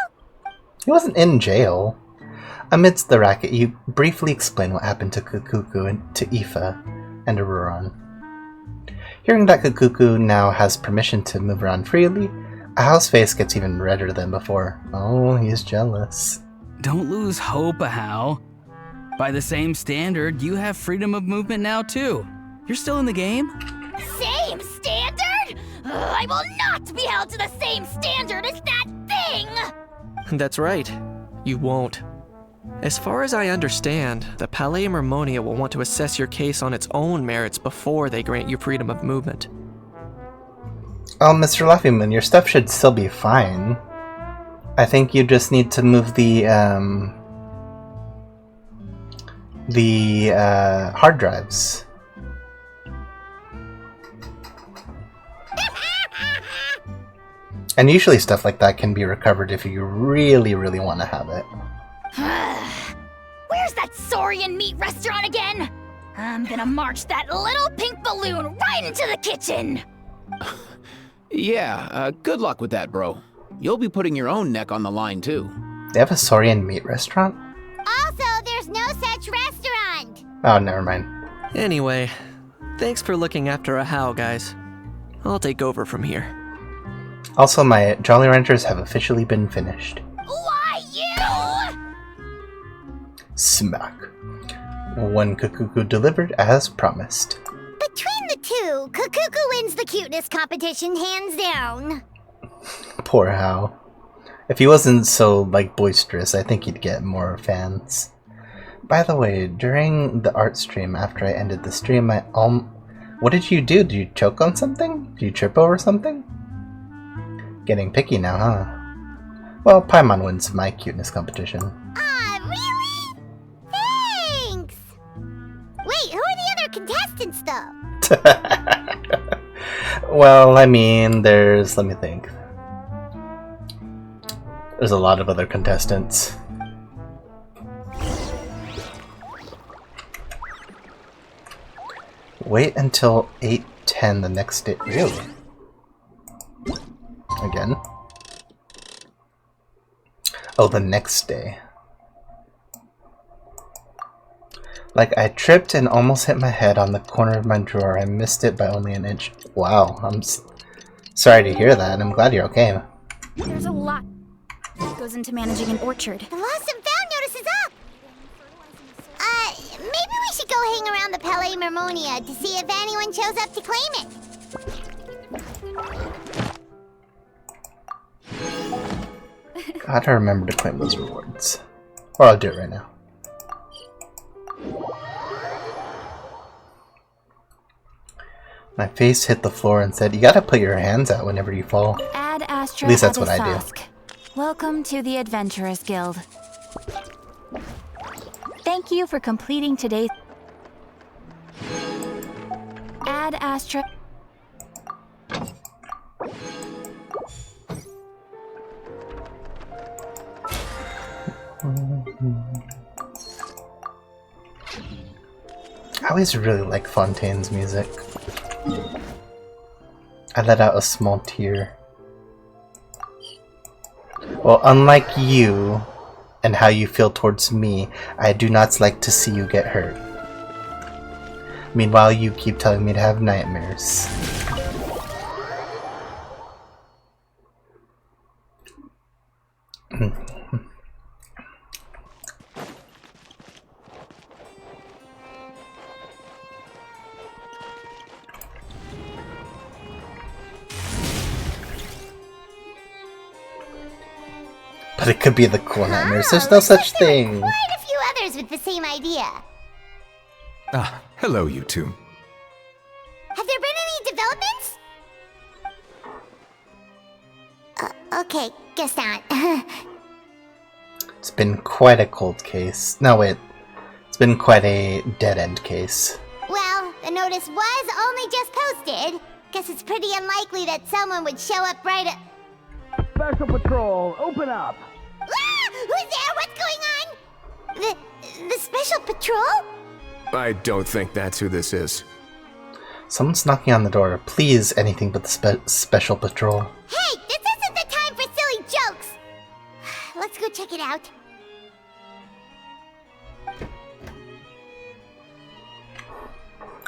He wasn't in jail. Amidst the racket, you briefly explain what happened to Kakuku and to Aoife and Auroron. Hearing that Kakuku now has permission to move around freely, Ahao's face gets even redder than before. Oh, he's jealous. Don't lose hope, Ahao. By the same standard, you have freedom of movement now too. You're still in the game? Same standard? I will not be held to the same standard as that thing! That's right. You won't. As far as I understand, the Palais Mermonia will want to assess your case on its own merits before they grant you freedom of movement. Oh, Mr. Luffyman, your stuff should still be fine. I think you just need to move the hard drives. And usually stuff like that can be recovered if you really, really want to have it. Where's that Saurian meat restaurant again? I'm gonna march that little pink balloon right into the kitchen! Yeah, good luck with that, bro. You'll be putting your own neck on the line, too. They have a Saurian meat restaurant? Also, there's no such restaurant! Oh, never mind. Anyway, thanks for looking after Ahao, guys. I'll take over from here. Also, my Jolly Ranchers have officially been finished. Why you? Smack. One Kakuku delivered as promised. Between the two, Kakuku wins the cuteness competition hands down. Poor Hao. If he wasn't so, boisterous, I think he'd get more fans. By the way, during the art stream, after I ended the stream, what did you do? Did you choke on something? Did you trip over something? Getting picky now, huh? Well, Paimon wins my cuteness competition. Really? Thanks! Wait, who are the other contestants, though? Well, I mean, let me think. There's a lot of other contestants. Wait until 8:10 the next day. Really? Again? Oh, the next day. I tripped and almost hit my head on the corner of my drawer. I missed it by only an inch. Wow, I'm sorry to hear that. I'm glad you're okay. There's a lot that goes into managing an orchard. The lost and found notice is up! Maybe we should go hang around the Palais Mermonia to see if anyone shows up to claim it. Gotta remember to claim those rewards. Or I'll do it right now. My face hit the floor and said, "You gotta put your hands out whenever you fall." Ad Astra At least that's what I do. Abyssosque. Welcome to the Adventurers Guild. Thank you for completing today's Ad Astra. I always really like Fontaine's music. I let out a small tear. Well, unlike you and how you feel towards me, I do not like to see you get hurt. Meanwhile, you keep telling me to have nightmares. But it could be the cool nightmares. There's no such thing. Quite a few others with the same idea. Ah, hello, you two. Have there been any developments? Okay, guess not. It's been quite a cold case. No, wait. It's It's been quite a dead-end case. Well, the notice was only just posted. Guess it's pretty unlikely that someone would show up right at... Special Patrol, open up! Ah! Who's there? What's going on? The Special Patrol? I don't think that's who this is. Someone's knocking on the door. Please, anything but the Special Patrol. Hey, this isn't the time for silly jokes! Let's go check it out.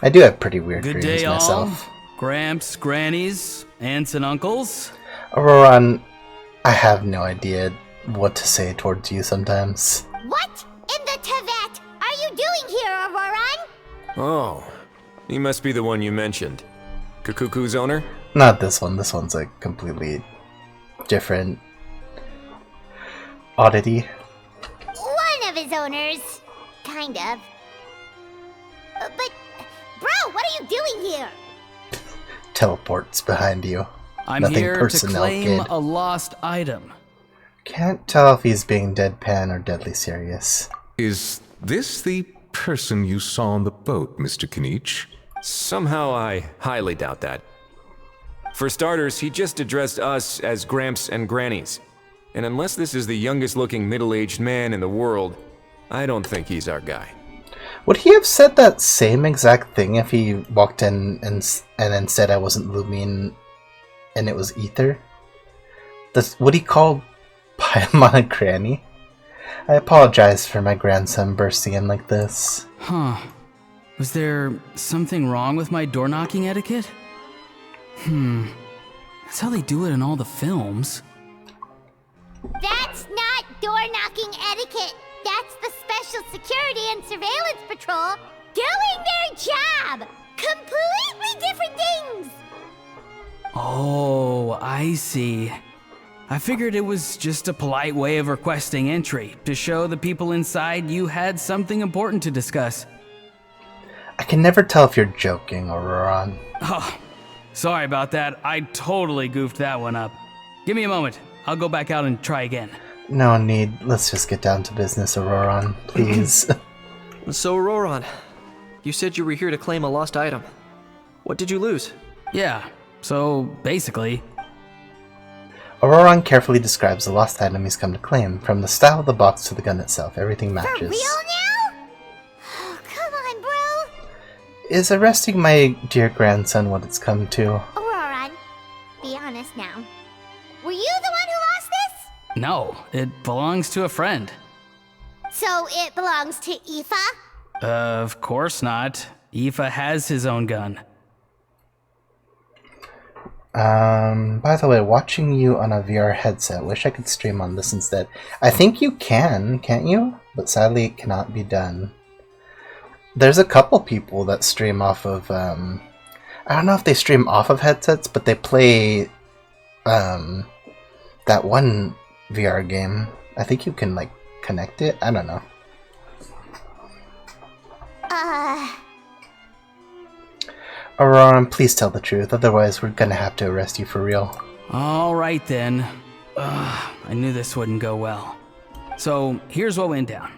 I do have pretty weird Good dreams day, myself. all. Gramps, grannies, aunts, and uncles. Auroran, I have no idea what to say towards you sometimes. What in the Tevat are you doing here, Auroran? Oh, he must be the one you mentioned. Kakuku's owner? Not this one. This one's a completely different oddity. One of his owners. Kind of. But, bro, what are you doing here? Teleports behind you. I'm Nothing here to personnel, claim kid. a lost item. Can't tell if he's being deadpan or deadly serious. Is this the person you saw on the boat, Mr. Kinich? Somehow I highly doubt that. For starters, he just addressed us as Gramps and Grannies. And unless this is the youngest looking middle-aged man in the world, I don't think he's our guy. Would he have said that same exact thing if he walked in and then said I wasn't Lumine and it was Ether? Would he call Paimon a granny? I apologize for my grandson bursting in like this. Huh. Was there something wrong with my door knocking etiquette? That's how they do it in all the films. That's not door-knocking etiquette. That's the Special Security and Surveillance Patrol doing their job. Completely different things. Oh, I see. I figured it was just a polite way of requesting entry to show the people inside you had something important to discuss. I can never tell if you're joking, Auroran. Oh, sorry about that. I totally goofed that one up. Give me a moment. I'll go back out and try again. No need. Let's just get down to business, Auroran, please. So, Auroran, you said you were here to claim a lost item. What did you lose? Yeah, so basically... Auroran carefully describes the lost item he's come to claim. From the style of the box to the gun itself, everything matches. For real now? Oh, come on, bro. Is arresting my dear grandson what it's come to? Auroran, be honest now. Were you the one who lost this? No, it belongs to a friend. So it belongs to Aoife? Of course not. Aoife has his own gun. By the way, watching you on a VR headset. Wish I could stream on this instead. I think you can, can't you? But sadly it cannot be done. There's a couple people that stream off of, I don't know if they stream off of headsets, but they play, that one VR game. I think you can, like, connect it? I don't know. Auroran, please tell the truth, otherwise we're gonna have to arrest you for real. Alright then. I knew this wouldn't go well. So, here's what went down.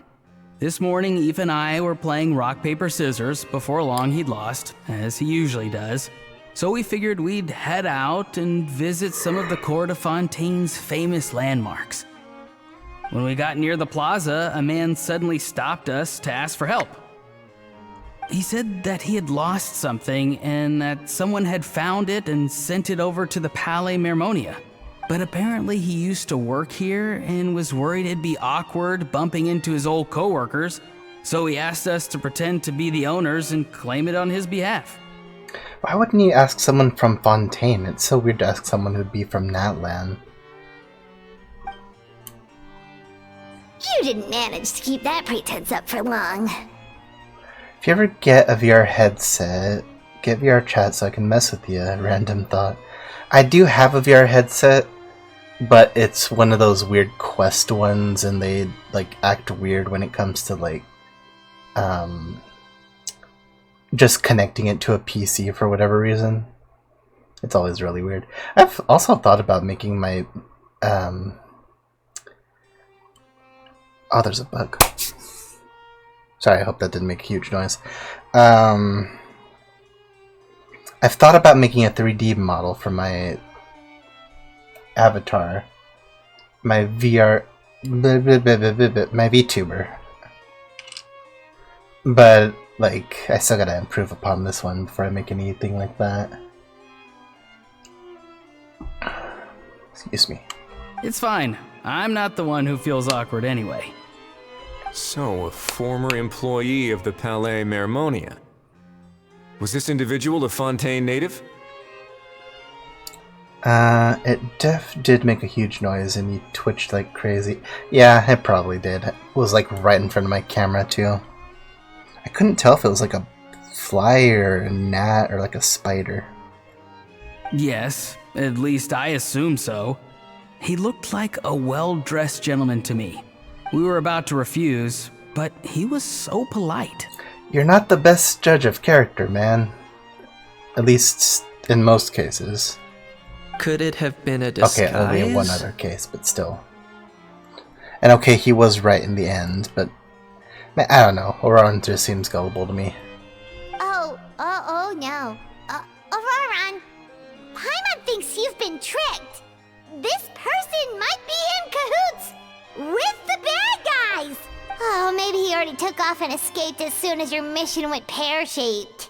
This morning, Eve and I were playing rock, paper, scissors. Before long, he'd lost, as he usually does. So we figured we'd head out and visit some of the Cour de Fontaine's famous landmarks. When we got near the plaza, a man suddenly stopped us to ask for help. He said that he had lost something and that someone had found it and sent it over to the Palais Mermonia. But apparently he used to work here and was worried it'd be awkward bumping into his old coworkers, so he asked us to pretend to be the owners and claim it on his behalf. Why wouldn't you ask someone from Fontaine? It's so weird to ask someone who'd be from Natlan. You didn't manage to keep that pretense up for long. If you ever get a VR headset, get VR chat so I can mess with you, random thought. I do have a VR headset, but it's one of those weird Quest ones, and they, like, act weird when it comes to, like, just connecting it to a PC for whatever reason. It's always really weird. I've also thought about making my, oh, there's a bug. Sorry, I hope that didn't make a huge noise. I've thought about making a 3D model for my avatar. My VR... my VTuber. But, like, I still gotta improve upon this one before I make anything like that. Excuse me. It's fine. I'm not the one who feels awkward anyway. So, a former employee of the Palais Mermonia. Was this individual a Fontaine native? It did make a huge noise and he twitched like crazy. Yeah, it probably did. It was like right in front of my camera too. I couldn't tell if it was like a fly or a gnat or like a spider. Yes, at least I assume so. He looked like a well-dressed gentleman to me. We were about to refuse, but he was so polite. You're not the best judge of character, man. At least in most cases. Could it have been a disguise? Okay, only in one other case, but still. And okay, he was right in the end, but man, I don't know. Auroran just seems gullible to me. Oh no. Auroran, Paimon thinks you've been tricked. This person might be in cahoots with the bad guys. Oh, maybe he already took off and escaped as soon as your mission went pear-shaped.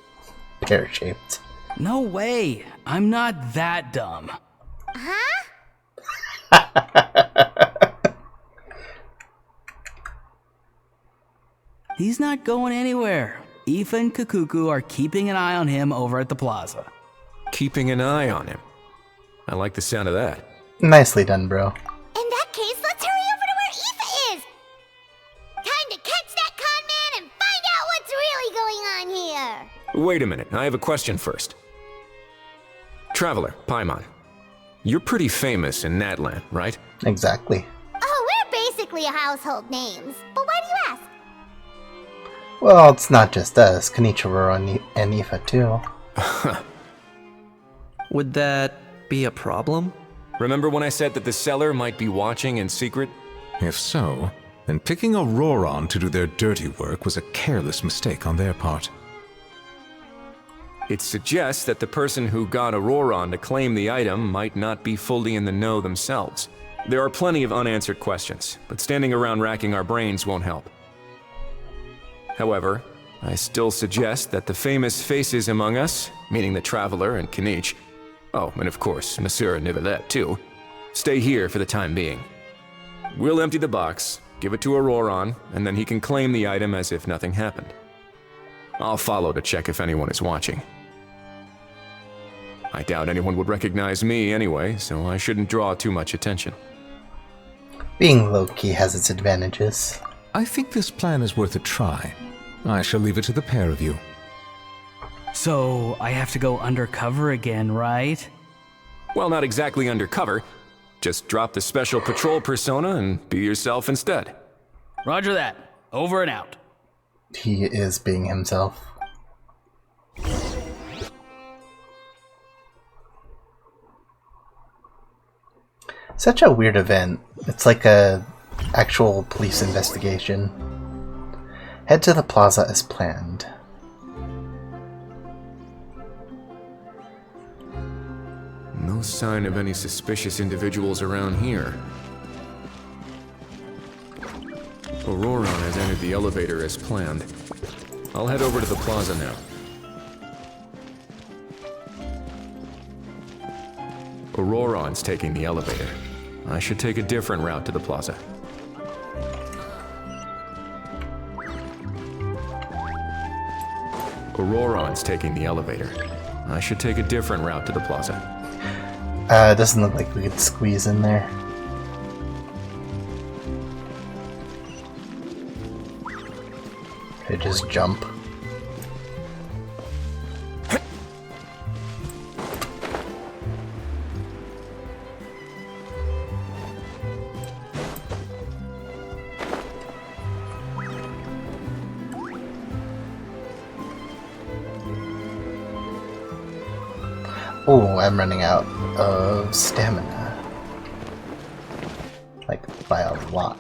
Pear-shaped. No way. I'm not that dumb. Huh? He's not going anywhere. Aoife and Kakuku are keeping an eye on him over at the plaza. Keeping an eye on him. I like the sound of that. Nicely done, bro. In that case, let's hurry over to where Aoife is. Time to catch that con man and find out what's really going on here. Wait a minute, I have a question first. Traveler, Paimon. You're pretty famous in Natlan, right? Exactly. Oh, we're basically household names. But why do you ask? Well, it's not just us. Kenichiro and Aoife too. Would that be a problem? Remember when I said that the seller might be watching in secret? If so, then picking Auroran to do their dirty work was a careless mistake on their part. It suggests that the person who got Auroran to claim the item might not be fully in the know themselves. There are plenty of unanswered questions, but standing around racking our brains won't help. However, I still suggest that the famous faces among us, meaning the Traveler and Kinich, oh, and of course, Monsieur Nivelet too, stay here for the time being. We'll empty the box, give it to Auroran, and then he can claim the item as if nothing happened. I'll follow to check if anyone is watching. I doubt anyone would recognize me anyway, so I shouldn't draw too much attention. Being low-key has its advantages. I think this plan is worth a try. I shall leave it to the pair of you. So, I have to go undercover again, right? Well, not exactly undercover. Just drop the special patrol persona and be yourself instead. Roger that. Over and out. He is being himself. Such a weird event. It's like a actual police investigation. Head to the plaza as planned. No sign of any suspicious individuals around here. Auroran has entered the elevator as planned. I'll head over to the plaza now. Auroran's taking the elevator. I should take a different route to the plaza. Auroran's taking the elevator. I should take a different route to the plaza. It doesn't look like we could squeeze in there. Could just jump. Oh, I'm running out of stamina. Like, by a lot.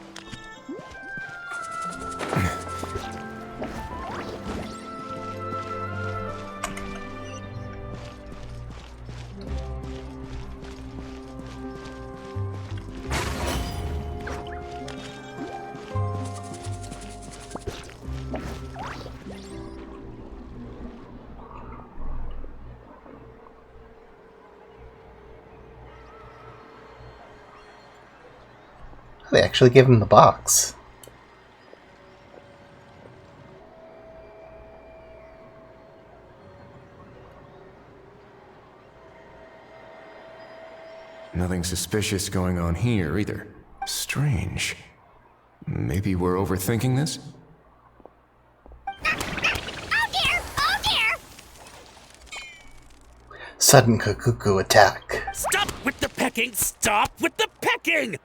They actually gave him the box. Nothing suspicious going on here either. Strange. Maybe we're overthinking this? Sudden Kakuku attack. Stop with the pecking! Stop with the pecking!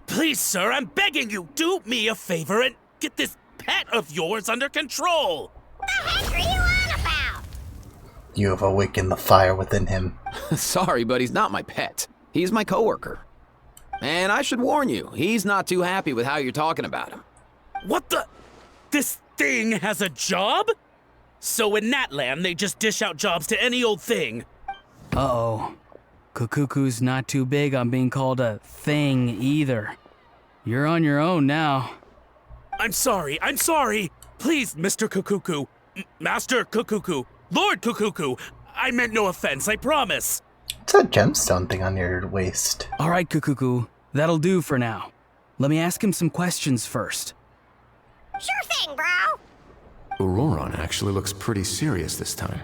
Please, sir, I'm begging you, do me a favor and get this pet of yours under control! The heck are you on about? You have awakened the fire within him. Sorry, but he's not my pet. He's my coworker. And I should warn you, he's not too happy with how you're talking about him. What the? This thing has a job? So in Natland, they just dish out jobs to any old thing. Uh-oh. Kakuku's not too big on being called a thing either. You're on your own now. I'm sorry. Please, Mr. Kukuku. Master Kukuku. Lord Kukuku. I meant no offense, I promise. It's a gemstone thing on your waist. All right, Kukuku. That'll do for now. Let me ask him some questions first. Sure thing, bro. Auroron actually looks pretty serious this time.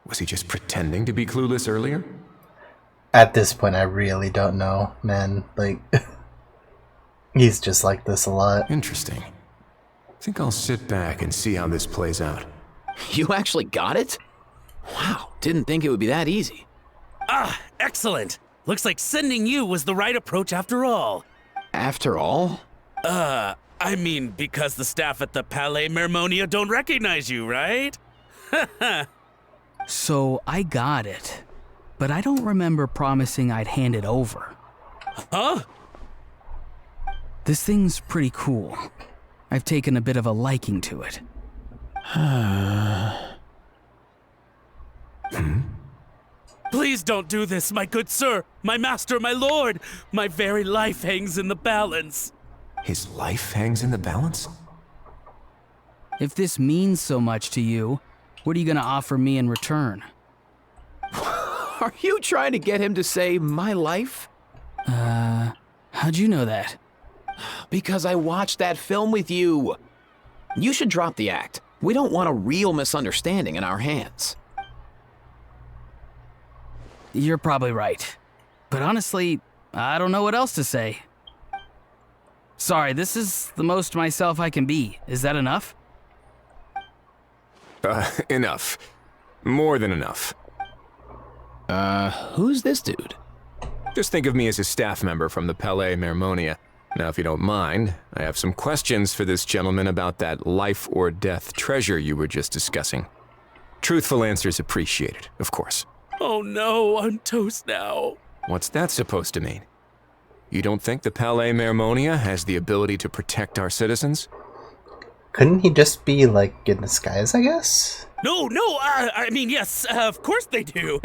Was he just pretending to be clueless earlier? At this point, I really don't know, man. Like, he's just like this a lot. Interesting. I think I'll sit back and see how this plays out. You actually got it? Wow, didn't think it would be that easy. Ah, excellent. Looks like sending you was the right approach after all. After all? I mean, because the staff at the Palais Mermonia don't recognize you, right? So I got it, but I don't remember promising I'd hand it over. Huh? This thing's pretty cool. I've taken a bit of a liking to it. Please don't do this, my good sir, my master, my lord. My very life hangs in the balance. His life hangs in the balance? If this means so much to you, what are you gonna offer me in return? Are you trying to get him to say my life? How'd you know that? Because I watched that film with you. You should drop the act. We don't want a real misunderstanding in our hands. You're probably right. But honestly, I don't know what else to say. Sorry, this is the most myself I can be. Is that enough? Enough. More than enough. Who's this dude? Just think of me as a staff member from the Palais Mermonia. Now, if you don't mind, I have some questions for this gentleman about that life or death treasure you were just discussing. Truthful answers appreciated, of course. Oh no, I'm toast now. What's that supposed to mean? You don't think the Palais Mermonia has the ability to protect our citizens? Couldn't he just be, like, in the skies, I guess? No, I mean, yes, of course they do.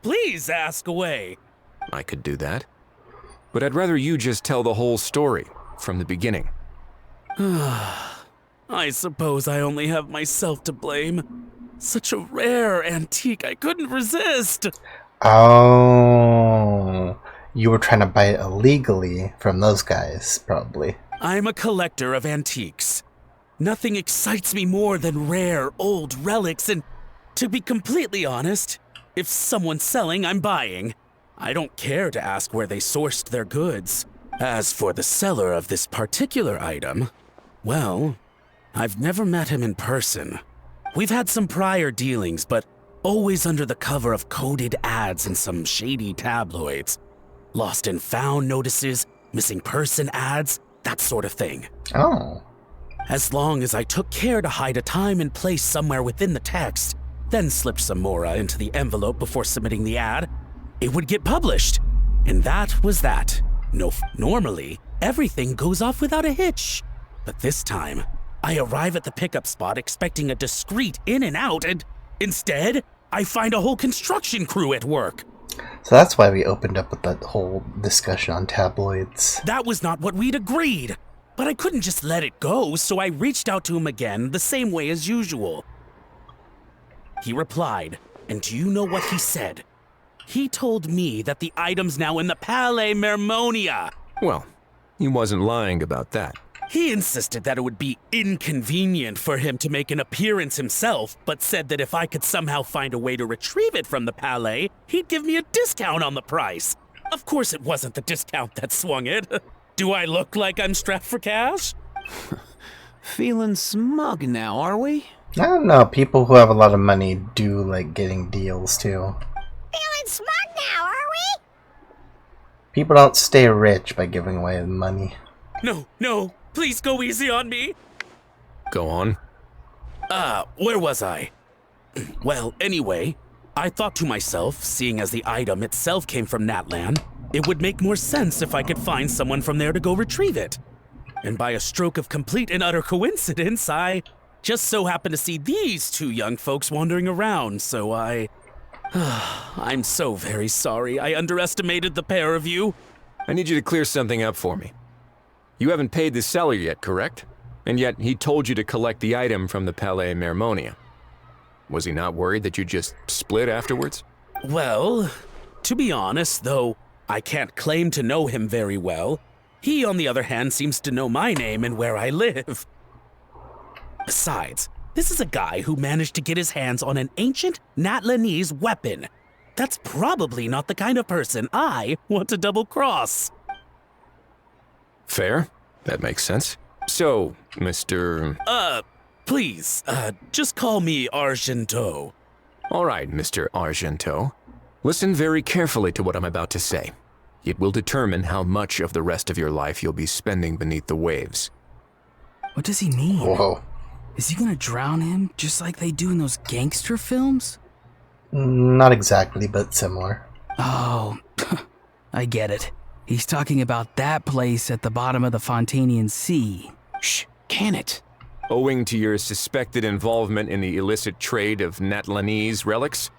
Please ask away. I could do that. But I'd rather you just tell the whole story, from the beginning. I suppose I only have myself to blame. Such a rare antique, I couldn't resist. Oh, you were trying to buy it illegally from those guys, probably. I'm a collector of antiques. Nothing excites me more than rare, old relics, and to be completely honest, if someone's selling, I'm buying. I don't care to ask where they sourced their goods. As for the seller of this particular item, well, I've never met him in person. We've had some prior dealings, but always under the cover of coded ads in some shady tabloids. Lost and found notices, missing person ads, that sort of thing. Oh. As long as I took care to hide a time and place somewhere within the text, then slipped some mora into the envelope before submitting the ad, it would get published. And that was that. Normally, everything goes off without a hitch. But this time, I arrive at the pickup spot expecting a discreet in and out, and instead, I find a whole construction crew at work. So that's why we opened up with that whole discussion on tabloids. That was not what we'd agreed. But I couldn't just let it go, so I reached out to him again the same way as usual. He replied, and do you know what he said? He told me that the item's now in the Palais Mermonia. Well, he wasn't lying about that. He insisted that it would be inconvenient for him to make an appearance himself, but said that if I could somehow find a way to retrieve it from the Palais, he'd give me a discount on the price. Of course it wasn't the discount that swung it. Do I look like I'm strapped for cash? Feeling smug now, are we? I don't know. People who have a lot of money do like getting deals too. Feeling smug now, are we? People don't stay rich by giving away money. No, please go easy on me. Go on. Where was I? Well, anyway, I thought to myself, seeing as the item itself came from Natlan, it would make more sense if I could find someone from there to go retrieve it. And by a stroke of complete and utter coincidence, I just so happened to see these two young folks wandering around, so I'm so very sorry. I underestimated the pair of you. I need you to clear something up for me. You haven't paid the seller yet, correct? And yet he told you to collect the item from the Palais Mermonia. Was he not worried that you'd just split afterwards? Well, to be honest, though I can't claim to know him very well, he, on the other hand, seems to know my name and where I live. Besides, this is a guy who managed to get his hands on an ancient Natlanese weapon. That's probably not the kind of person I want to double-cross. Fair. That makes sense. So, Mr. Please, just call me Argento. All right, Mr. Argento. Listen very carefully to what I'm about to say. It will determine how much of the rest of your life you'll be spending beneath the waves. What does he mean? Whoa. Is he gonna drown him just like they do in those gangster films? Not exactly, but similar. Oh, I get it. He's talking about that place at the bottom of the Fontanian Sea. Shh, can it? Owing to your suspected involvement in the illicit trade of Natlanese relics,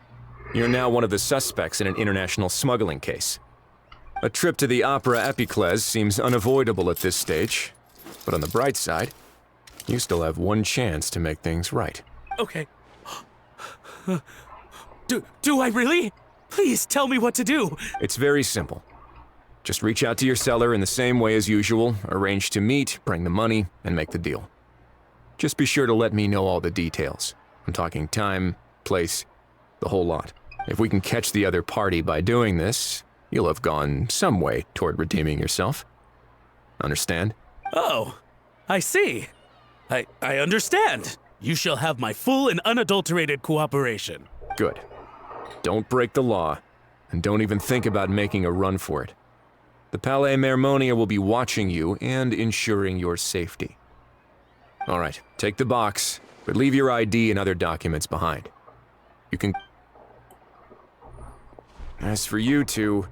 you're now one of the suspects in an international smuggling case. A trip to the Opera Epiclese seems unavoidable at this stage, but on the bright side, you still have one chance to make things right. Okay. Do I really? Please tell me what to do. It's very simple. Just reach out to your seller in the same way as usual, arrange to meet, bring the money, and make the deal. Just be sure to let me know all the details. I'm talking time, place, the whole lot. If we can catch the other party by doing this, you'll have gone some way toward redeeming yourself. Understand? Oh, I see. I understand. You shall have my full and unadulterated cooperation. Good. Don't break the law, and don't even think about making a run for it. The Palais Mermonia will be watching you and ensuring your safety. All right, take the box, but leave your ID and other documents behind. You can... As for you two...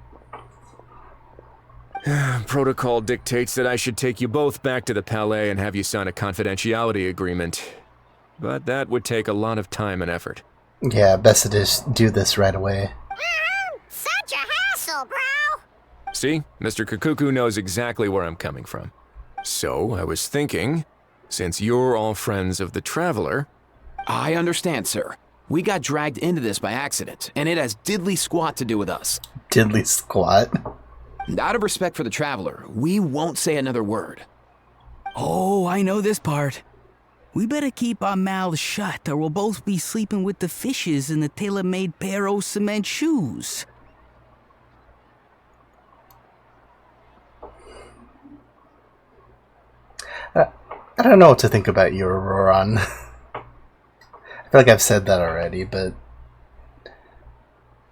Protocol dictates that I should take you both back to the Palais and have you sign a confidentiality agreement. But that would take a lot of time and effort. Yeah, best to just do this right away. Such a hassle, bro! See? Mr. Kakuku knows exactly where I'm coming from. So, I was thinking, since you're all friends of the Traveler... I understand, sir. We got dragged into this by accident, and it has diddly squat to do with us. Diddly squat? Out of respect for the Traveler, we won't say another word. Oh, I know this part. We better keep our mouths shut or we'll both be sleeping with the fishes in the tailor-made pair of cement shoes. I don't know what to think about you, Roran. I feel like I've said that already, but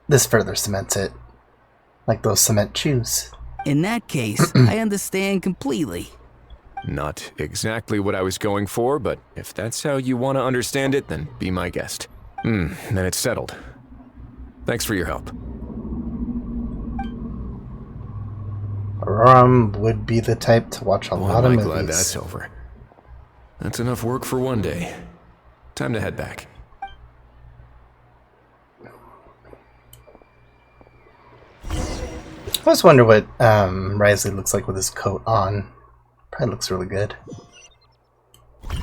this further cements it. Like those cement shoes. In that case, I understand completely. Not exactly what I was going for, but if that's how you want to understand it, then be my guest. Then it's settled. Thanks for your help. Roran would be the type to watch a lot of I'm movies. glad that's over. That's enough work for one day. Time to head back. I always wonder what Wriothesley looks like with his coat on. Probably looks really good. Ah!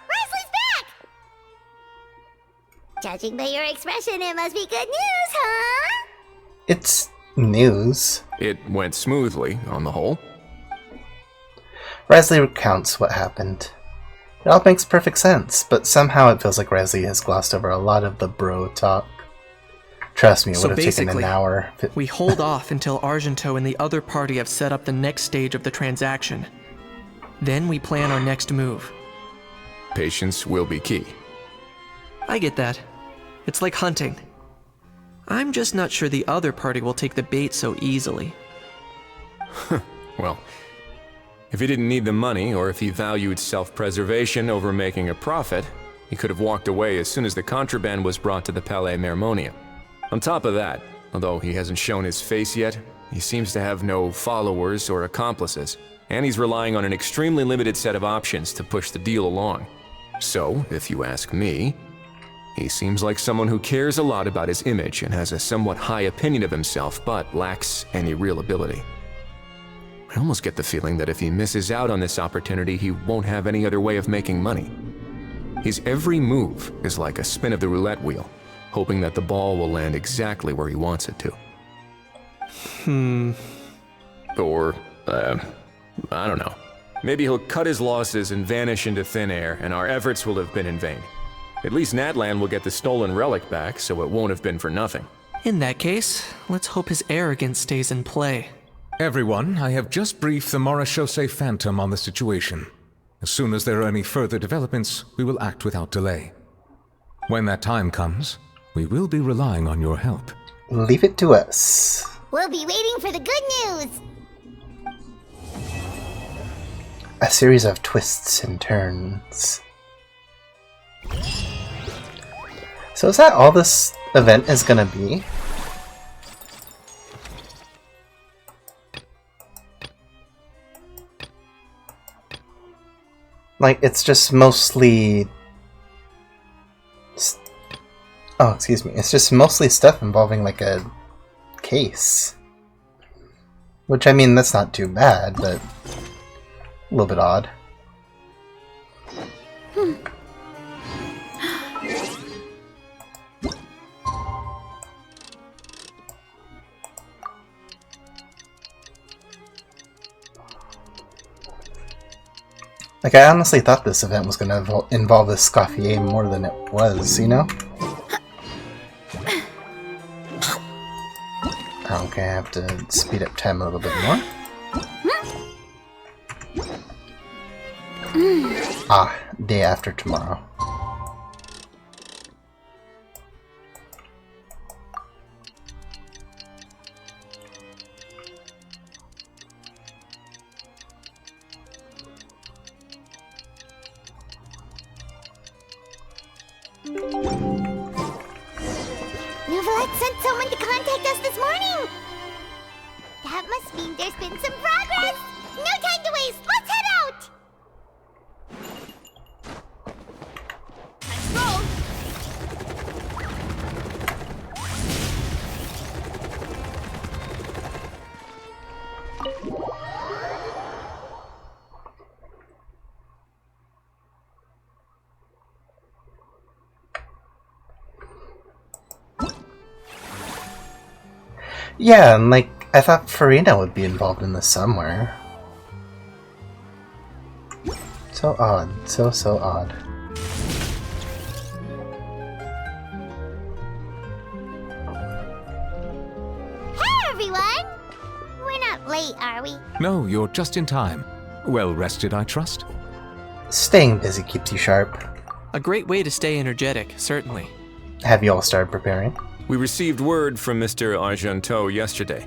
Wriothesley's back! Judging by your expression, it must be good news, huh? It's news. It went smoothly, on the whole. Rasley recounts what happened. It all makes perfect sense, but somehow it feels like Rasley has glossed over a lot of the bro talk. Trust me, it would have taken an hour. We hold off until Argento and the other party have set up the next stage of the transaction. Then we plan our next move. Patience will be key. I get that. It's like hunting. I'm just not sure the other party will take the bait so easily. Well, if he didn't need the money, or if he valued self-preservation over making a profit, he could have walked away as soon as the contraband was brought to the Palais Mermonia. On top of that, although he hasn't shown his face yet, he seems to have no followers or accomplices, and he's relying on an extremely limited set of options to push the deal along. So, if you ask me, he seems like someone who cares a lot about his image and has a somewhat high opinion of himself, but lacks any real ability. I almost get the feeling that if he misses out on this opportunity, he won't have any other way of making money. His every move is like a spin of the roulette wheel, hoping that the ball will land exactly where he wants it to. Or, I don't know. Maybe he'll cut his losses and vanish into thin air, and our efforts will have been in vain. At least Natlan will get the stolen relic back, so it won't have been for nothing. In that case, let's hope his arrogance stays in play. Everyone, I have just briefed the Marechaussee Phantom on the situation. As soon as there are any further developments, we will act without delay. When that time comes, we will be relying on your help. Leave it to us. We'll be waiting for the good news. A series of twists and turns. So is that all this event is gonna be? Like, it's just mostly... Oh, excuse me. It's just mostly stuff involving, like, a case. Which, I mean, that's not too bad, but... a little bit odd. Like, I honestly thought this event was going to involve the Scoffier more than it was, you know? Okay, I have to speed up time a little bit more. Ah, day after tomorrow. Neuvillette sent someone to contact us this morning! That must mean there's been some progress! No time to waste! Let's head out! Let's roll! Yeah, and like, I thought Farina would be involved in this somewhere. So odd. So odd. Hey, everyone! We're not late, are we? No, you're just in time. Well rested, I trust? Staying busy keeps you sharp. A great way to stay energetic, certainly. Have you all started preparing? We received word from Mr. Argenteau yesterday,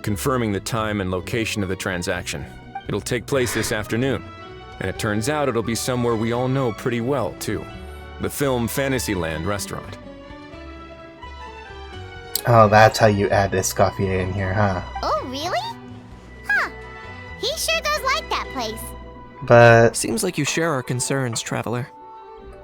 confirming the time and location of the transaction. It'll take place this afternoon, and it turns out it'll be somewhere we all know pretty well, too. The Film Fantasyland restaurant. Oh, that's how you add Escoffier in here, huh? Oh, really? Huh. He sure does like that place. But... Seems like you share our concerns, Traveler.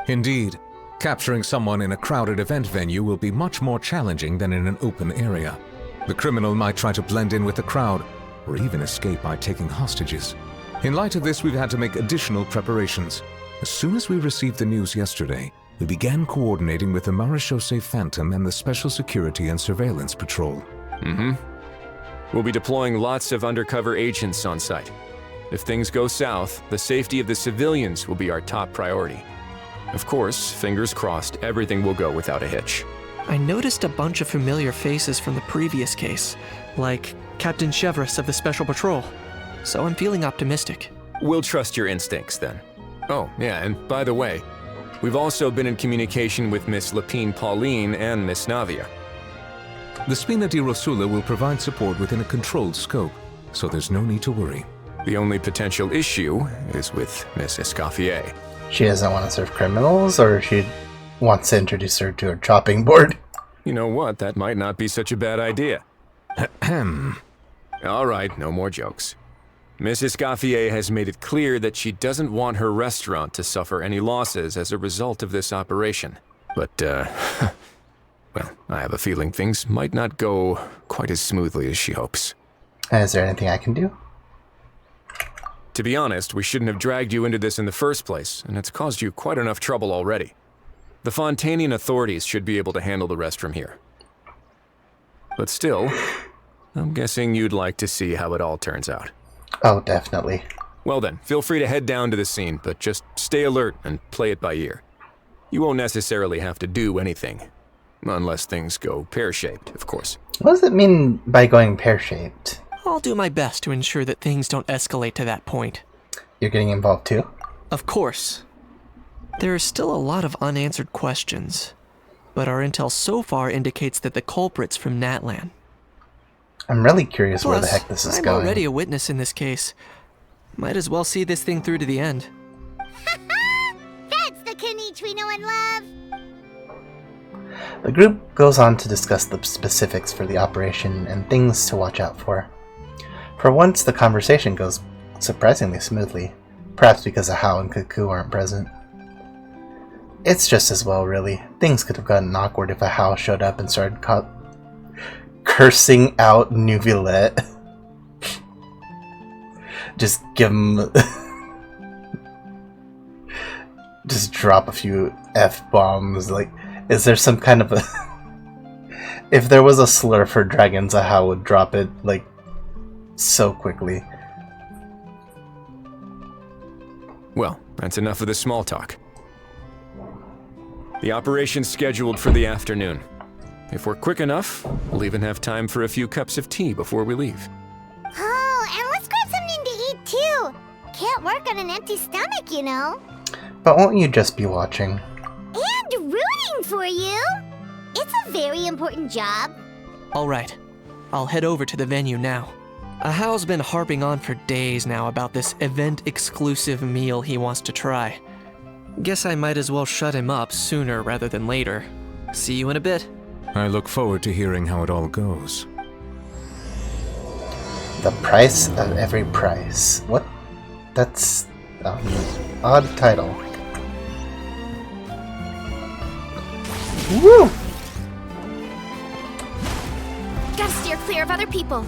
Indeed. Capturing someone in a crowded event venue will be much more challenging than in an open area. The criminal might try to blend in with the crowd, or even escape by taking hostages. In light of this, we've had to make additional preparations. As soon as we received the news yesterday, we began coordinating with the Marechaussee Phantom and the Special Security and Surveillance Patrol. Mm-hmm. We'll be deploying lots of undercover agents on site. If things go south, the safety of the civilians will be our top priority. Of course, fingers crossed, everything will go without a hitch. I noticed a bunch of familiar faces from the previous case, like Captain Chevres of the Special Patrol, so I'm feeling optimistic. We'll trust your instincts then. Oh, yeah, and by the way, we've also been in communication with Miss Lapine Pauline and Miss Navia. The Spina di Rosula will provide support within a controlled scope, so there's no need to worry. The only potential issue is with Miss Escoffier. She doesn't want to serve criminals, or she wants to introduce her to her chopping board? You know what, that might not be such a bad idea. Ahem. All right, no more jokes. Miss Escoffier has made it clear that she doesn't want her restaurant to suffer any losses as a result of this operation. But, well, I have a feeling things might not go quite as smoothly as she hopes. Is there anything I can do? To be honest, we shouldn't have dragged you into this in the first place, and it's caused you quite enough trouble already. The Fontainian authorities should be able to handle the rest from here. But still, I'm guessing you'd like to see how it all turns out. Oh, definitely. Well then, feel free to head down to the scene, but just stay alert and play it by ear. You won't necessarily have to do anything. Unless things go pear-shaped, of course. What does it mean by going pear-shaped? I'll do my best to ensure that things don't escalate to that point. You're getting involved too? Of course. There are still a lot of unanswered questions, but our intel so far indicates that the culprit's from Natlan. I'm really curious Plus, where the heck this is I'm going. already a witness in this case. Might as well see this thing through to the end. That's the Kenichi we know and love! The group goes on to discuss the specifics for the operation and things to watch out for. For once, the conversation goes surprisingly smoothly, perhaps because of Hao and Cuckoo aren't present. It's just as well, really. Things could have gotten awkward if a Hao showed up and started cursing out Neuvillette. Just give him... just drop a few F-bombs, like... Is there some kind of a... If there was a slur for dragons, a Hao would drop it, like, so quickly. Well, that's enough of the small talk. The operation's scheduled for the afternoon. If we're quick enough, we'll even have time for a few cups of tea before we leave. Oh, and let's grab something to eat too! Can't work on an empty stomach, you know. But won't you just be watching? And rooting for you! It's a very important job. Alright, I'll head over to the venue now. Ahao's been harping on for days now about this event-exclusive meal he wants to try. Guess I might as well shut him up sooner rather than later. See you in a bit. I look forward to hearing how it all goes. The price of every price. What? That's odd title. Woo! Gotta steer clear of other people.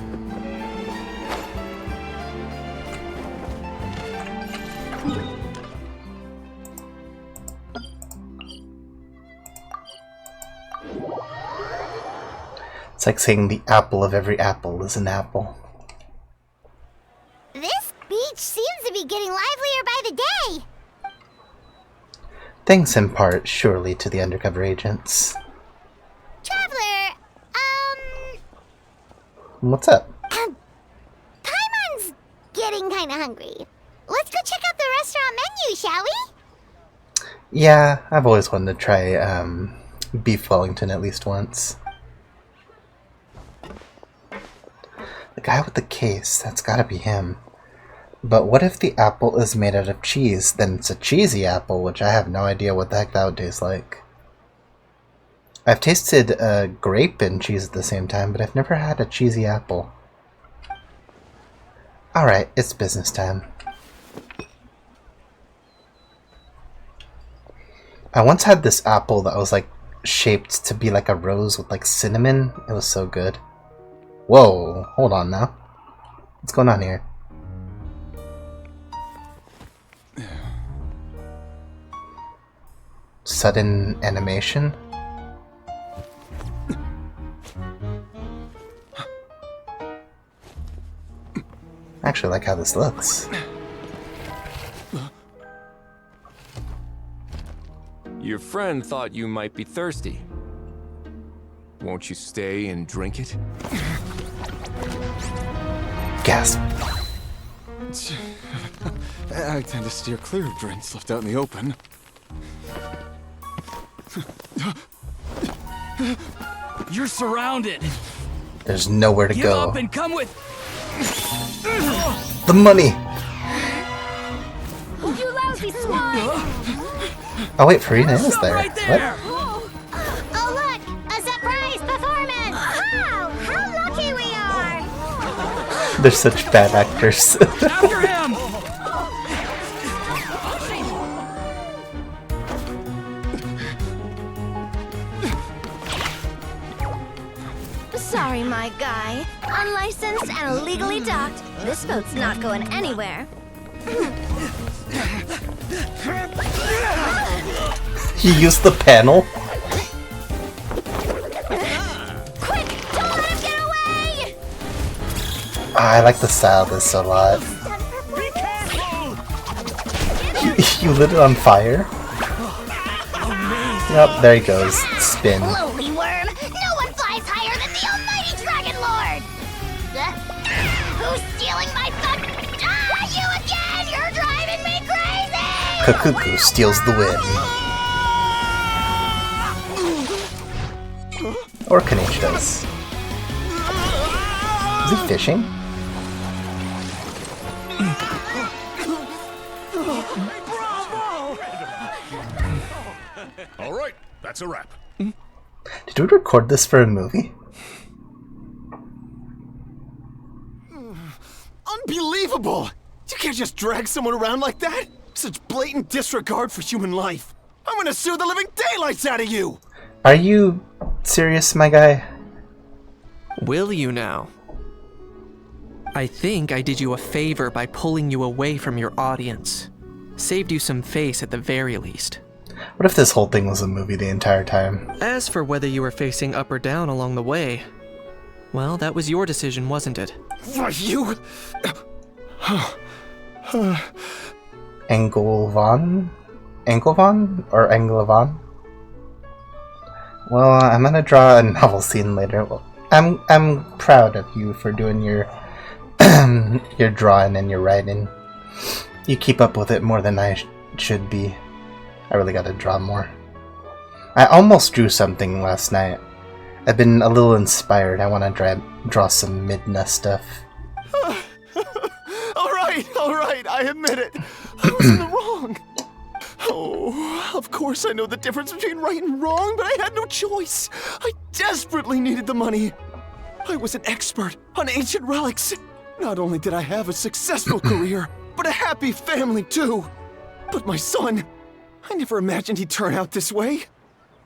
It's like saying the apple of every apple is an apple. This beach seems to be getting livelier by the day. Thanks in part, surely, to the undercover agents. Traveler, What's up? Paimon's getting kinda hungry. Let's go check out the restaurant menu, shall we? Yeah, I've always wanted to try, beef Wellington at least once. The guy with the case, that's gotta be him. But what if the apple is made out of cheese? Then it's a cheesy apple, which I have no idea what the heck that would taste like. I've tasted grape and cheese at the same time, but I've never had a cheesy apple. Alright, it's business time. I once had this apple that was like shaped to be like a rose with like cinnamon. It was so good. Whoa, hold on now. What's going on here? sudden animation. I actually like how this looks. Your friend thought you might be thirsty. Won't you stay and drink it? Gasp. I tend to steer clear of drinks left out in the open. You're surrounded. There's nowhere to Give go. up and come with. The money! You lousy swine! Oh wait, Farina is there. Right there. Oh look! A surprise performance! Wow! How lucky we are! They're such bad actors. After him. Sorry, my guy. Unlicensed and illegally docked. This boat's not going anywhere. He used the panel? Quick! Don't let him get away! I like the style of this a lot. You lit it on fire? Yep, there he goes. Spin. Lowly worm! No one flies higher than the almighty Dragon Lord! Who's stealing my fun? Ah, you again! You're driving me crazy! Kakuku steals the win. Or Kanichi does. Is he fishing? All right, that's a wrap. Did we record this for a movie? Unbelievable! You can't just drag someone around like that! Such blatant disregard for human life! I'm gonna sue the living daylights out of you! Are you serious, my guy? Will you now? I think I did you a favor by pulling you away from your audience. Saved you some face at the very least. What if this whole thing was a movie the entire time? As for whether you were facing up or down along the way, well, that was your decision, wasn't it? Why, you... Engelvon? Engelvon? Or Englevan? Well, I'm gonna draw a novel scene later. Well, I'm proud of you for doing your your drawing and your writing. You keep up with it more than I should be. I really gotta draw more. I almost drew something last night. I've been a little inspired. I want to draw some Midna stuff. All right, I admit it. I was in the wrong. Oh, of course I know the difference between right and wrong, but I had no choice. I desperately needed the money. I was an expert on ancient relics. Not only did I have a successful career, but a happy family too. But my son, I never imagined he'd turn out this way.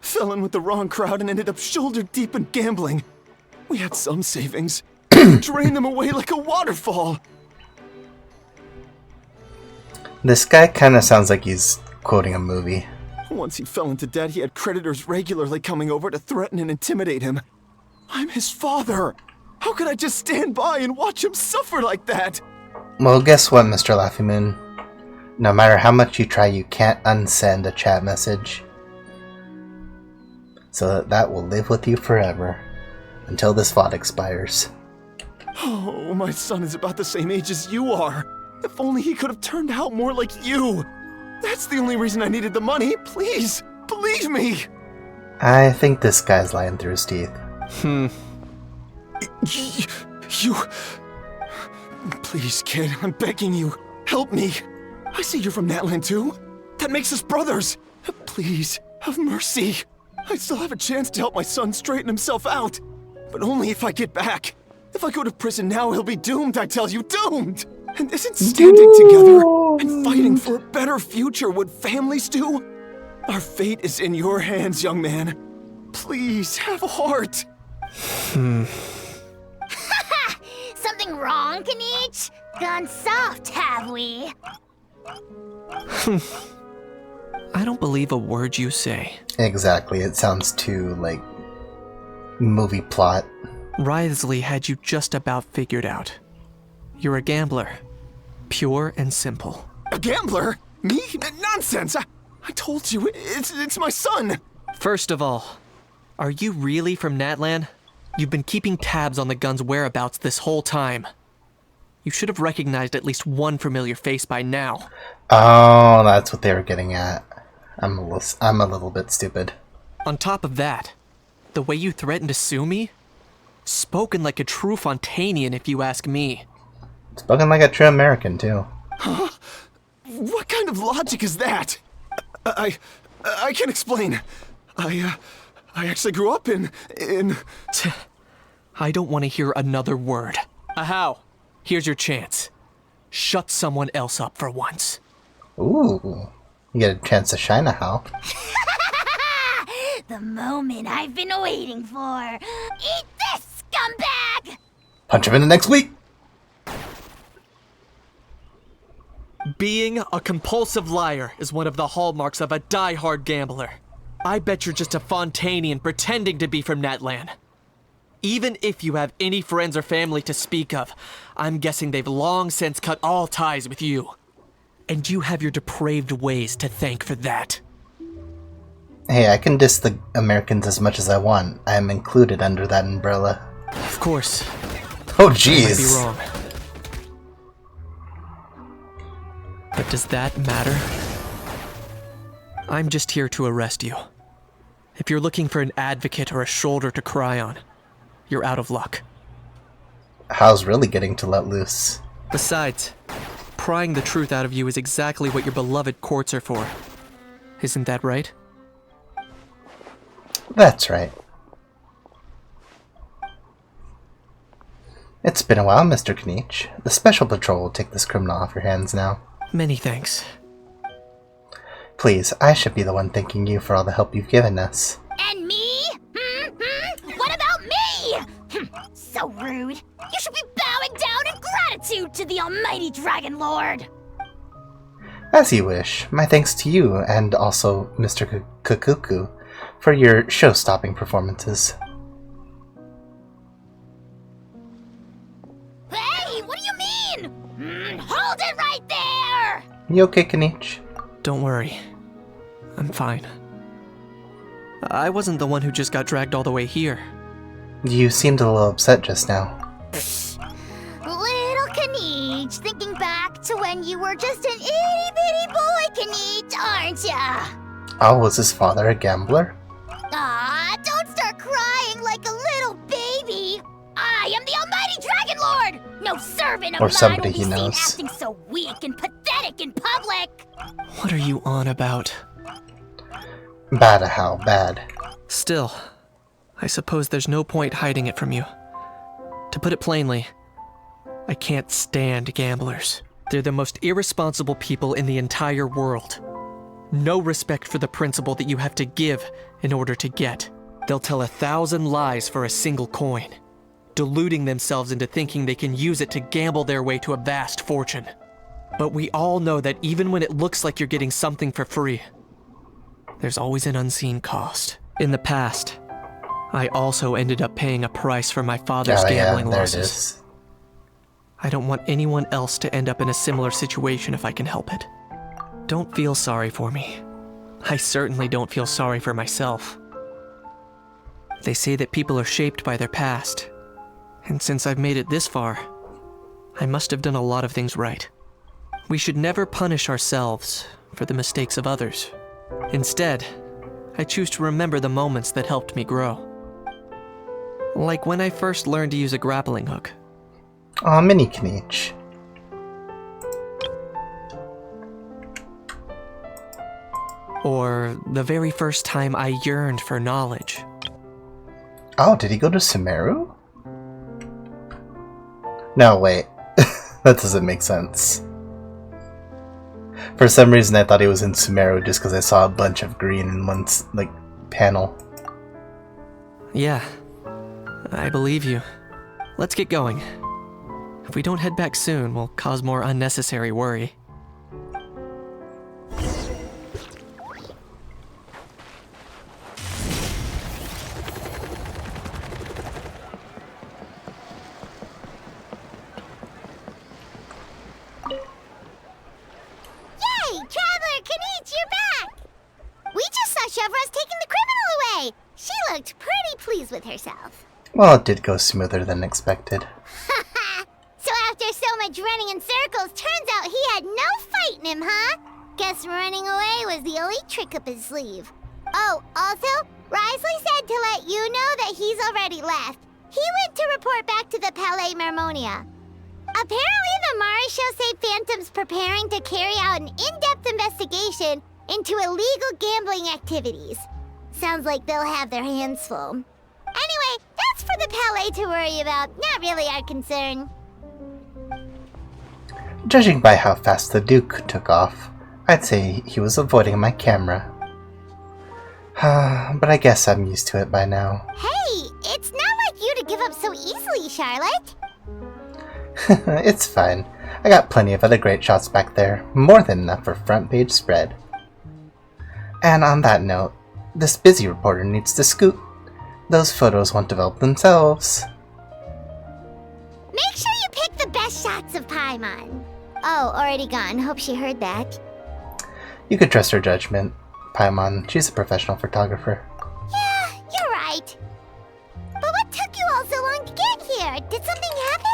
Fell in with the wrong crowd and ended up shoulder deep in gambling. We had some savings, drained them away like a waterfall. This guy kind of sounds like he's quoting a movie. Once he fell into debt, he had creditors regularly coming over to threaten and intimidate him. I'm his father. How could I just stand by and watch him suffer like that? Well, guess what, Mr. Laughing Moon? No matter how much you try, you can't unsend a chat message. So that will live with you forever. Until this VOD expires. Oh, my son is about the same age as you are. If only he could have turned out more like you. That's the only reason I needed the money. Please, believe me. I think this guy's lying through his teeth. You... Please, kid, I'm begging you. Help me. I see you're from Natlan too. That makes us brothers. Please, have mercy. I still have a chance to help my son straighten himself out. But only if I get back. If I go to prison now, he'll be doomed, I tell you, doomed! And isn't standing together and fighting for a better future what families do? Our fate is in your hands, young man. Please, have a heart. Something wrong, Kanich? Gone soft, have we? I don't believe a word you say. Exactly, it sounds too, like, movie plot. Wriothesley had you just about figured out. You're a gambler. Pure and simple. A gambler? Me? Nonsense! I told you, it's my son! First of all, are you really from Natlan? You've been keeping tabs on the gun's whereabouts this whole time. You should have recognized at least one familiar face by now. Oh, that's what they were getting at. I'm a little bit stupid. On top of that, the way you threatened to sue me? Spoken like a true Fontainian, if you ask me. Spoken like a true American, too. Huh? What kind of logic is that? I can't explain. I actually grew up in... I don't want to hear another word. Ahau, here's your chance. Shut someone else up for once. Ooh, you get a chance to shine, Ahau. The moment I've been waiting for. Eat this, scumbag! Punch him in the next week! Being a compulsive liar is one of the hallmarks of a die-hard gambler. I bet you're just a Fontainian pretending to be from Natlan. Even if you have any friends or family to speak of, I'm guessing they've long since cut all ties with you. And you have your depraved ways to thank for that. Hey, I can diss the Americans as much as I want. I am included under that umbrella. Of course. Oh, jeez. I might be wrong. But does that matter? I'm just here to arrest you. If you're looking for an advocate or a shoulder to cry on, you're out of luck. How's really getting to let loose? Besides, prying the truth out of you is exactly what your beloved courts are for. Isn't that right? That's right. It's been a while, Mr. Kniech. The Special Patrol will take this criminal off your hands now. Many thanks. Please, I should be the one thanking you for all the help you've given us. And me? What about me? So rude. You should be bowing down in gratitude to the almighty Dragon Lord. As you wish. My thanks to you, and also Mr. Kukuku, for your show-stopping performances. Hey, what do you mean? Hold it right there! You okay, Kniech? Don't worry. I'm fine. I wasn't the one who just got dragged all the way here. You seemed a little upset just now. Little Kniech, thinking back to when you were just an itty-bitty boy, Kniech, aren't ya? Oh, was his father a gambler? Ah, don't start crying like a little baby. I am the almighty Dragon Lord! No servant of Or mine somebody will be he seen knows. acting so weak and pathetic in public. What are you on about? Bad, Ahau, bad. Still, I suppose there's no point hiding it from you. To put it plainly, I can't stand gamblers. They're the most irresponsible people in the entire world. No respect for the principle that you have to give in order to get. They'll tell 1,000 lies for a single coin, deluding themselves into thinking they can use it to gamble their way to a vast fortune. But we all know that even when it looks like you're getting something for free, there's always an unseen cost. In the past, I also ended up paying a price for my father's gambling losses. There it is. I don't want anyone else to end up in a similar situation if I can help it. Don't feel sorry for me. I certainly don't feel sorry for myself. They say that people are shaped by their past, and since I've made it this far, I must have done a lot of things right. We should never punish ourselves for the mistakes of others. Instead, I choose to remember the moments that helped me grow. Like when I first learned to use a grappling hook. Aw, Mini Kniech. Or the very first time I yearned for knowledge. Oh, did he go to Sumeru? No, wait. That doesn't make sense. For some reason I thought he was in Sumeru just because I saw a bunch of green in one, panel. Yeah, I believe you. Let's get going. If we don't head back soon, we'll cause more unnecessary worry. Hey, Traveler Kanichi, you're back! We just saw Chevro's taking the criminal away! She looked pretty pleased with herself. Well, it did go smoother than expected. So after so much running in circles, turns out he had no fight in him, huh? Guess running away was the only trick up his sleeve. Oh, also, Risley said to let you know that he's already left. He went to report back to the Palais Mermonia. Apparently, the Mari show say Phantom's preparing to carry out an in-depth investigation into illegal gambling activities. Sounds like they'll have their hands full. Anyway, that's for the Palais to worry about, not really our concern. Judging by how fast the Duke took off, I'd say he was avoiding my camera. But I guess I'm used to it by now. Hey, it's not like you to give up so easily, Charlotte. It's fine. I got plenty of other great shots back there. More than enough for front page spread. And on that note, this busy reporter needs to scoot. Those photos won't develop themselves. Make sure you pick the best shots of Paimon. Oh, already gone. Hope she heard that. You could trust her judgment. Paimon, she's a professional photographer. Yeah, you're right. But what took you all so long to get here? Did something happen?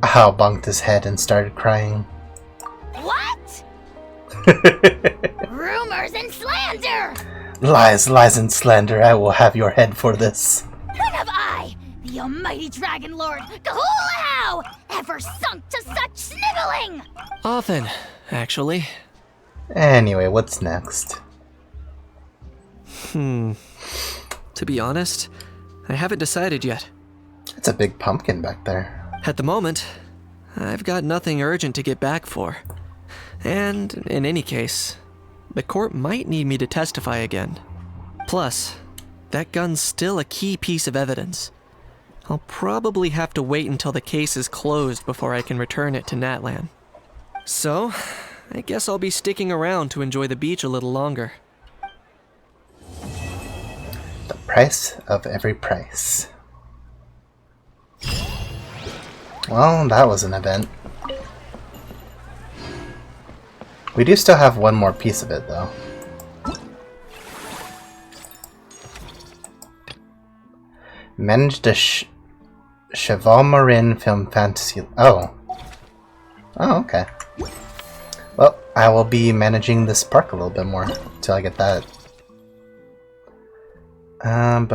Hao bonked his head and started crying. What? Rumors and slander! Lies, lies, and slander. I will have your head for this. When have I, the almighty Dragon Lord, Kahulahau, ever sunk to such sniveling? Often, actually. Anyway, what's next? To be honest, I haven't decided yet. It's a big pumpkin back there. At the moment, I've got nothing urgent to get back for. And, in any case, the court might need me to testify again. Plus, that gun's still a key piece of evidence. I'll probably have to wait until the case is closed before I can return it to Natlan. So, I guess I'll be sticking around to enjoy the beach a little longer. The price of every price. Well, that was an event. We do still have one more piece of it, though. Managed a Cheval Marin film fantasy. Oh, okay. Well, I will be managing this park a little bit more till I get that. I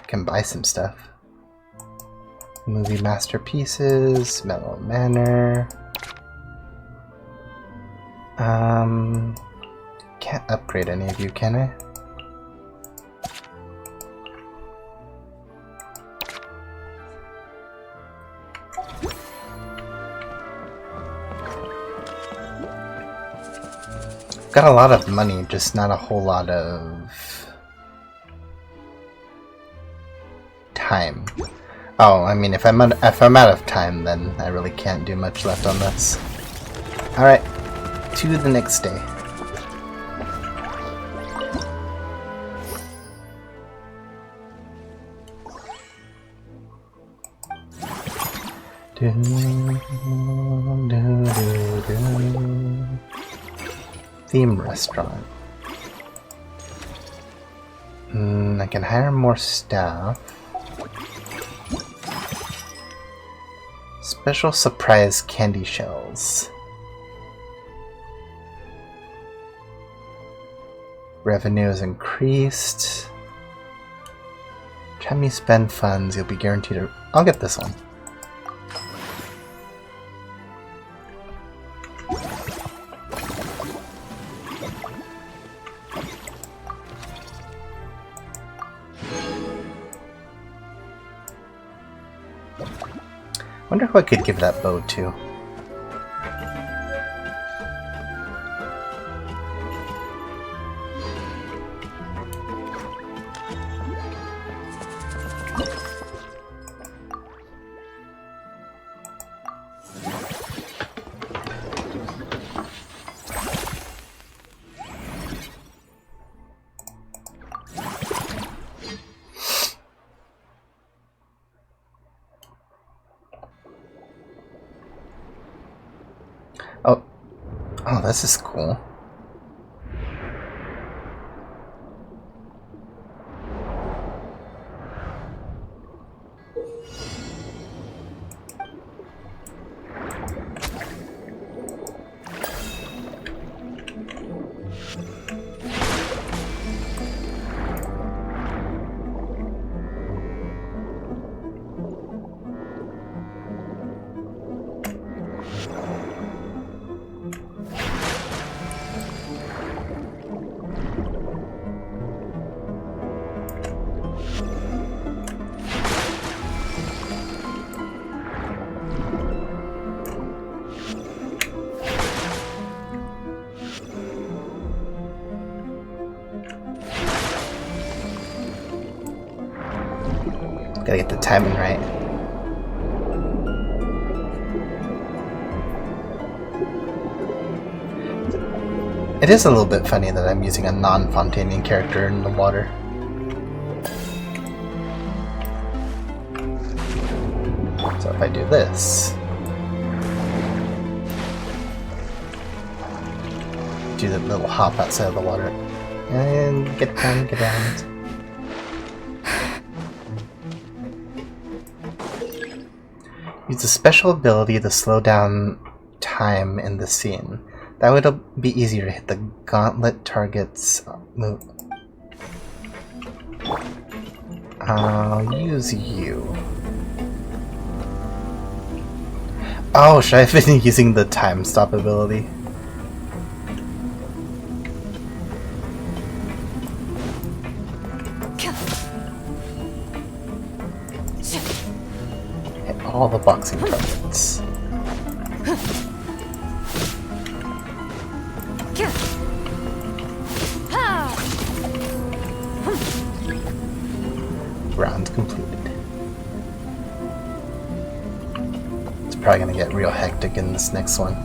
can buy some stuff. Movie masterpieces, Mellow Manor. Can't upgrade any of you, can I? Got a lot of money, just not a whole lot of time. Oh, I mean, if I'm out of time, then I really can't do much left on this. Alright, to the next day. Theme restaurant. I can hire more staff. Special surprise candy shells. Revenue is increased. Time you spend funds, you'll be guaranteed a... I'll get this one. Wonder who I could give that bow to. Oh, this is cool. Gotta get the timing right. It is a little bit funny that I'm using a non-Fontanian character in the water. So if I do this, do the little hop outside of the water, and get down, get down. Use a special ability to slow down time in the scene. That would be easier to hit the gauntlet target's move. I'll use you. Oh, should I have been using the time stop ability? Hit all the boxing targets. Round completed. It's probably gonna get real hectic in this next one.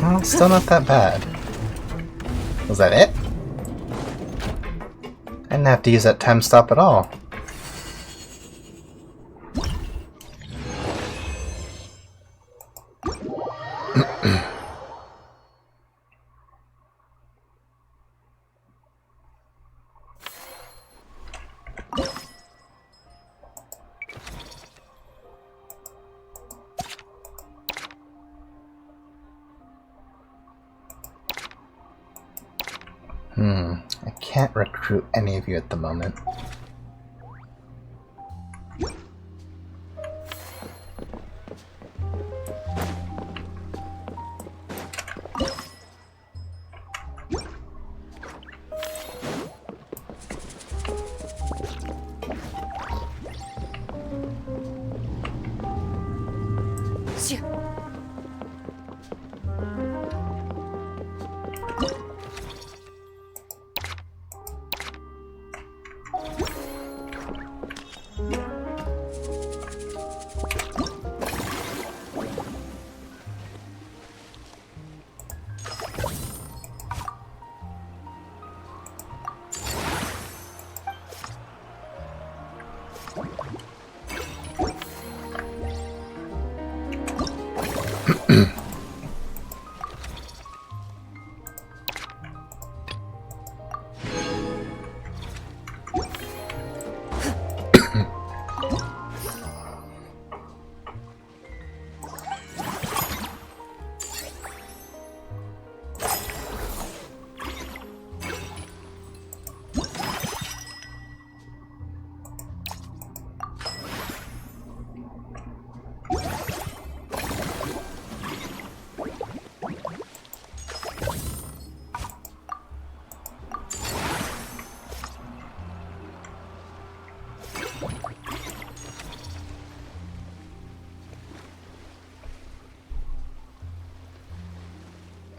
Oh, still not that bad. Was that it? I didn't have to use that time stop at all. I can't recruit any of you at the moment.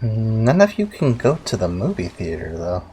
None of you can go to the movie theater, though.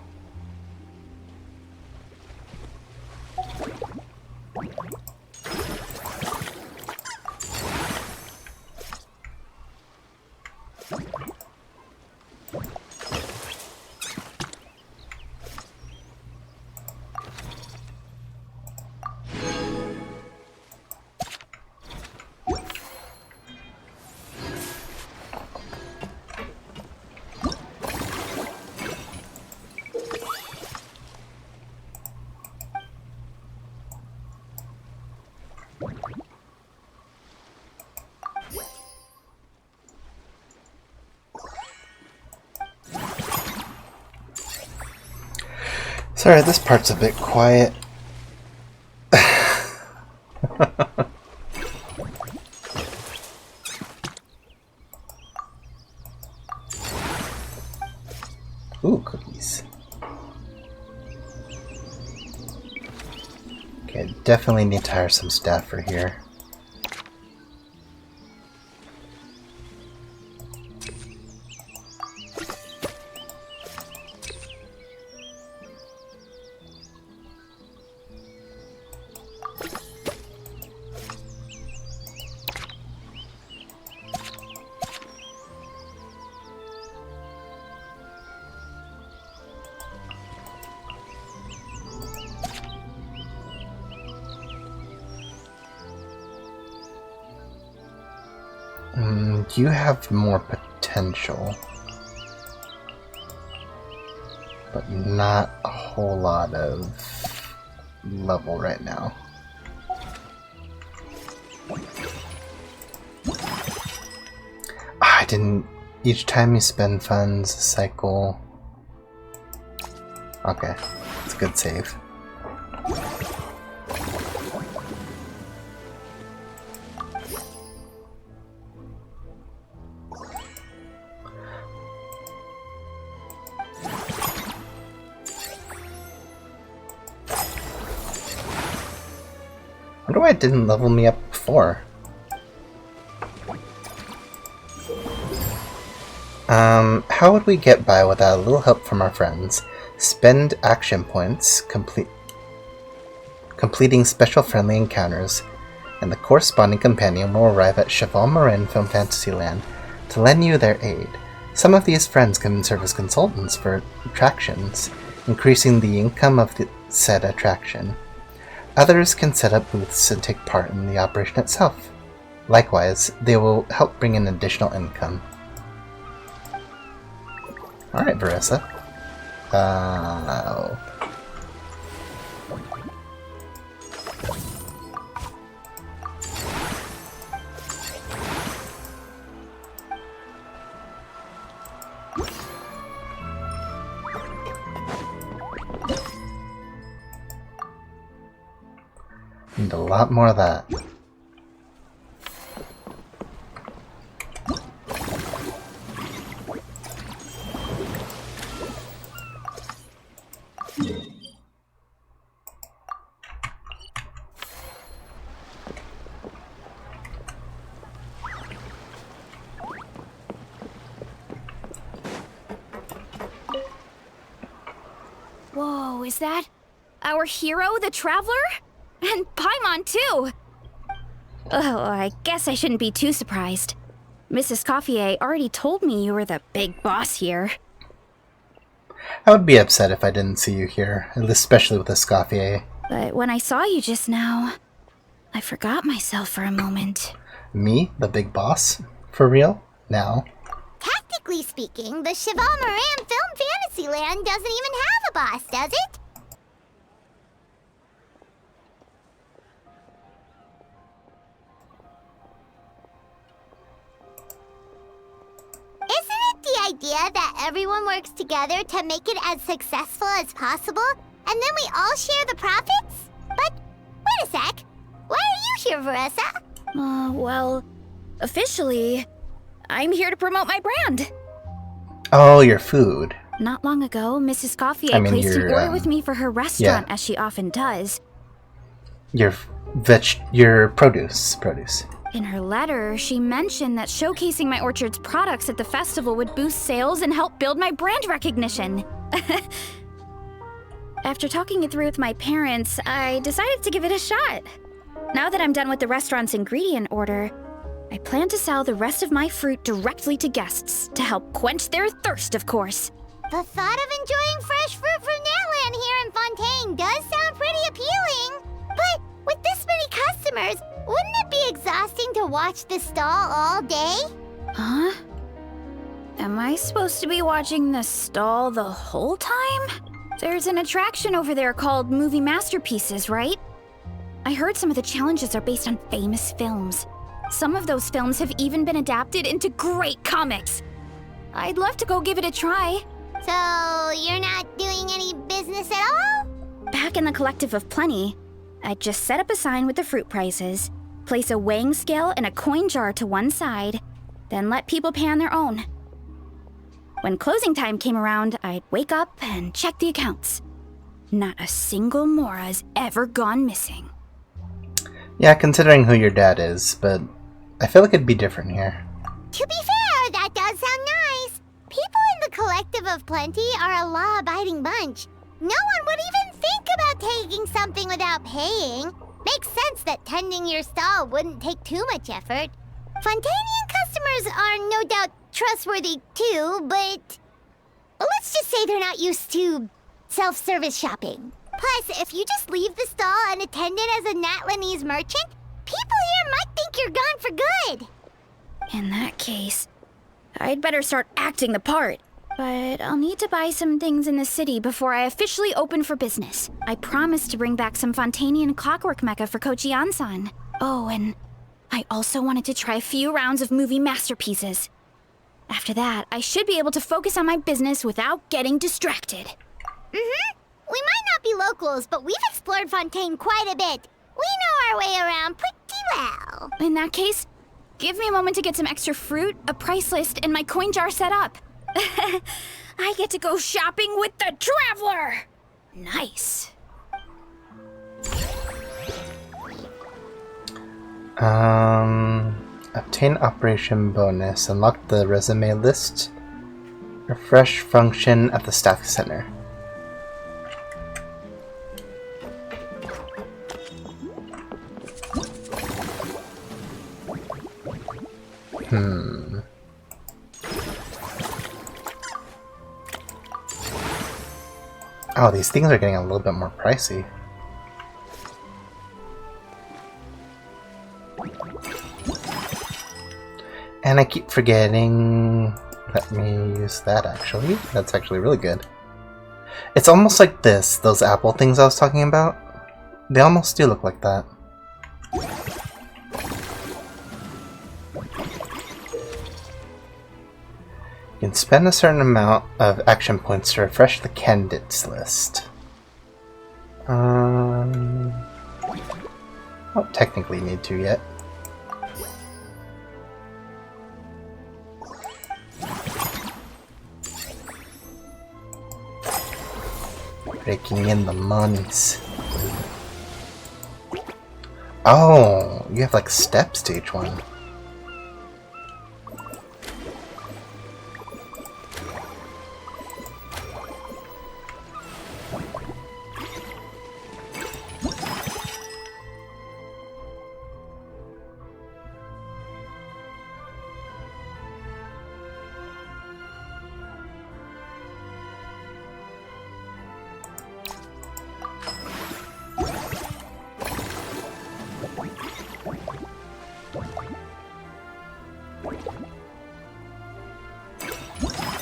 Sorry, this part's a bit quiet. Ooh, cookies. Okay, definitely need to hire some staff for here. You have more potential, but not a whole lot of level right now. I didn't. Each time you spend funds, cycle. Okay, it's a good save. I wonder why it didn't level me up before. How would we get by without a little help from our friends? Spend action points completing special friendly encounters, and the corresponding companion will arrive at Cheval Marin Film Fantasyland to lend you their aid. Some of these friends can serve as consultants for attractions, increasing the income of the said attraction. Others can set up booths and take part in the operation itself. Likewise, they will help bring in additional income. Alright, Veressa. Need a lot more of that. Whoa, is that our hero, the Traveler? And Paimon, too! Oh, I guess I shouldn't be too surprised. Mrs. Coiffier already told me you were the big boss here. I would be upset if I didn't see you here, especially with Escoffier. But when I saw you just now, I forgot myself for a moment. Me? The big boss? For real? Now? Tactically speaking, the Cheval Marin Film Fantasyland doesn't even have a boss, does it? Isn't it the idea that everyone works together to make it as successful as possible, and then we all share the profits? But, wait a sec. Why are you here, Veressa? Well, officially, I'm here to promote my brand. Oh, your food. Not long ago, Mrs. Coiffier placed an order with me for her restaurant, as she often does. Your produce. In her letter, she mentioned that showcasing my orchard's products at the festival would boost sales and help build my brand recognition. After talking it through with my parents, I decided to give it a shot. Now that I'm done with the restaurant's ingredient order, I plan to sell the rest of my fruit directly to guests to help quench their thirst, of course. The thought of enjoying fresh fruit from Natlan here in Fontaine does sound pretty appealing. But with this many customers, wouldn't it be exhausting to watch the stall all day? Huh? Am I supposed to be watching the stall the whole time? There's an attraction over there called Movie Masterpieces, right? I heard some of the challenges are based on famous films. Some of those films have even been adapted into great comics. I'd love to go give it a try. So, you're not doing any business at all? Back in the Collective of Plenty, I'd just set up a sign with the fruit prices, place a weighing scale and a coin jar to one side, then let people pay on their own. When closing time came around, I'd wake up and check the accounts. Not a single Mora's ever gone missing. Yeah, considering who your dad is, but I feel like it'd be different here. To be fair, that does sound nice. People in the Collective of Plenty are a law-abiding bunch. No one would even think about taking something without paying. Makes sense that tending your stall wouldn't take too much effort. Fontanian customers are no doubt trustworthy too, but let's just say they're not used to self-service shopping. Plus, if you just leave the stall unattended as a Natlanese merchant, people here might think you're gone for good. In that case, I'd better start acting the part. But I'll need to buy some things in the city before I officially open for business. I promised to bring back some Fontanian clockwork mecha for Kochi-san. Oh, and I also wanted to try a few rounds of movie masterpieces. After that, I should be able to focus on my business without getting distracted. Mm-hmm. We might not be locals, but we've explored Fontaine quite a bit. We know our way around pretty well. In that case, give me a moment to get some extra fruit, a price list, and my coin jar set up. I get to go shopping with the Traveler! Nice. Obtain operation bonus. Unlock the resume list. Refresh function at the staff center. Oh, these things are getting a little bit more pricey. And I keep forgetting... Let me use that actually. That's actually really good. It's almost like this, those apple things I was talking about. They almost do look like that. You can spend a certain amount of action points to refresh the candidates list. Don't technically need to yet. Breaking in the monies. Oh, you have like steps to each one.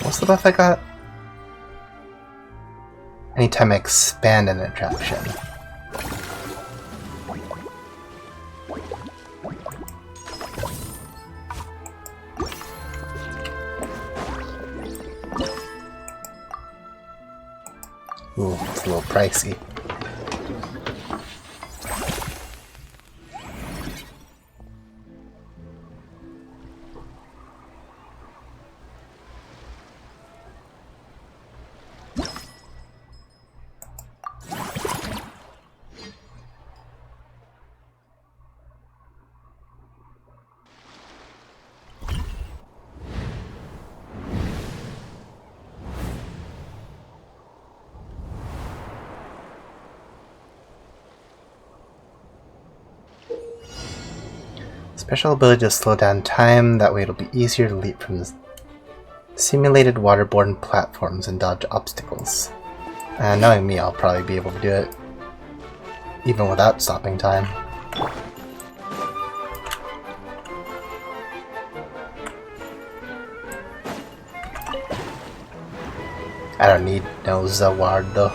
What's the buff I got? Anytime I expand an attraction. Ooh, it's a little pricey. Special ability to slow down time, that way it'll be easier to leap from the simulated waterborne platforms and dodge obstacles. Knowing me, I'll probably be able to do it even without stopping time. I don't need no Zaward though.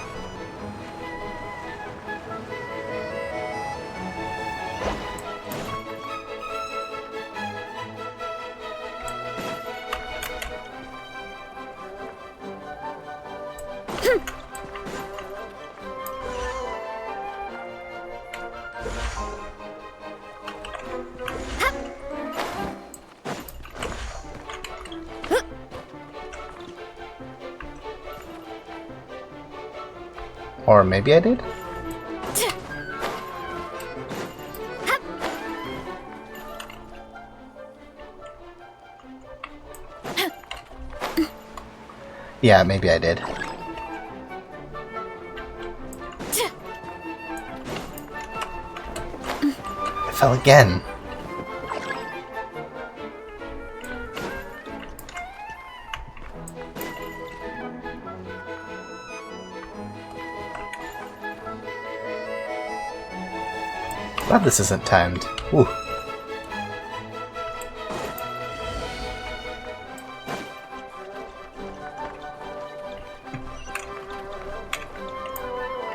Or maybe I did? Yeah, maybe I did. I fell again. Glad this isn't timed. Ooh.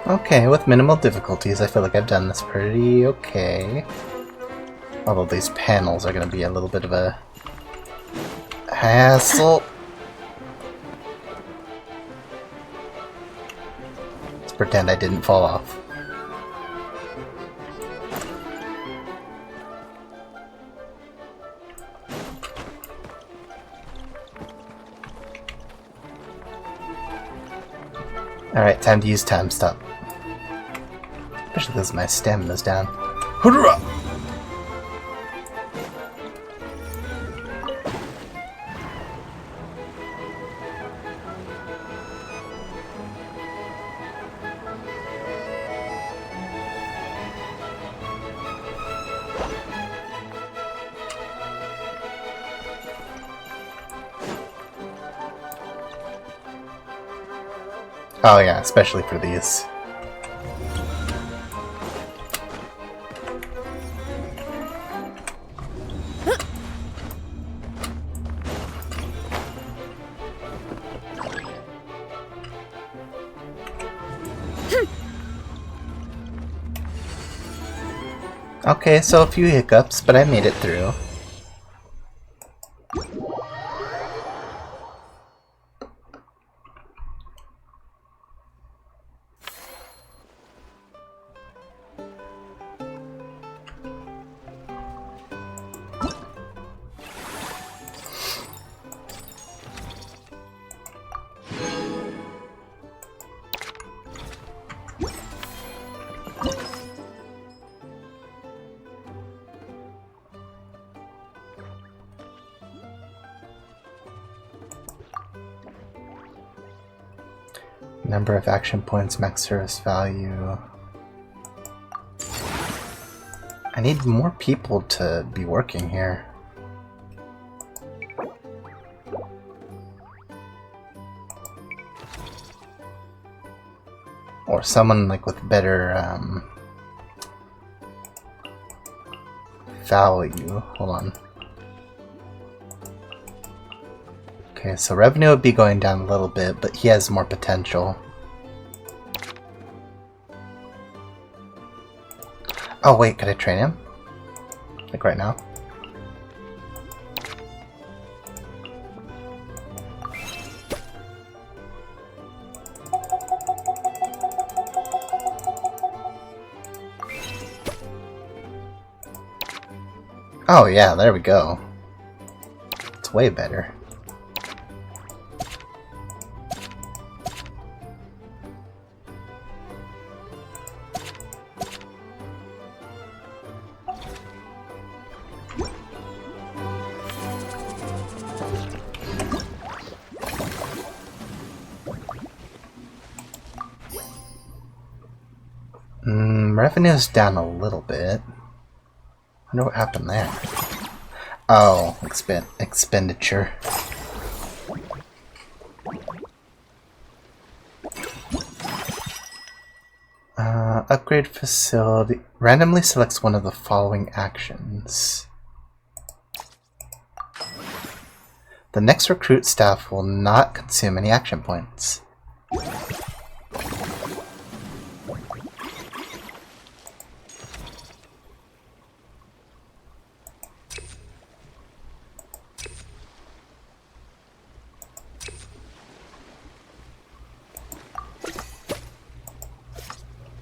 Okay, with minimal difficulties, I feel like I've done this pretty okay. Although these panels are going to be a little bit of a hassle. Let's pretend I didn't fall off. Alright, time to use time stop. Especially because my stamina's down. Hoorah! Oh yeah, especially for these. Okay, so a few hiccups, but I made it through. Number of action points, max service value. I need more people to be working here. Or someone like with better value. Hold on. Okay, so revenue would be going down a little bit, but he has more potential. Oh wait, could I train him? Like right now? Oh yeah, there we go. It's way better. Revenue's down a little bit. I wonder what happened there. Oh, expenditure. Upgrade facility. Randomly selects one of the following actions. The next recruit staff will not consume any action points.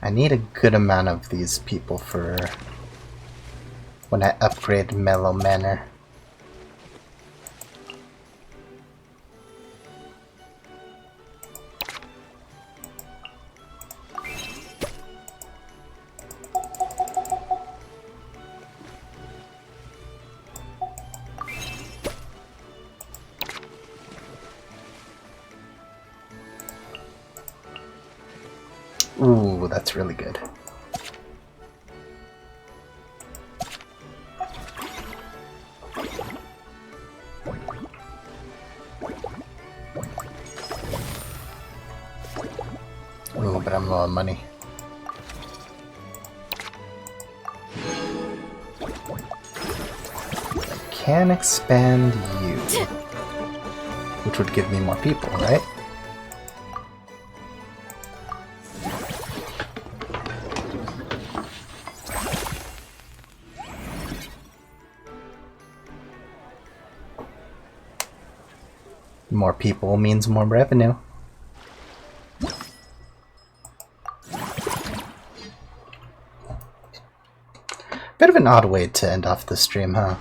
I need a good amount of these people for when I upgrade Mellow Manor. Ooh, that's really good. Ooh, but I'm low on money. Can expand you, which would give me more people, right? More people means more revenue. Bit of an odd way to end off the stream, huh?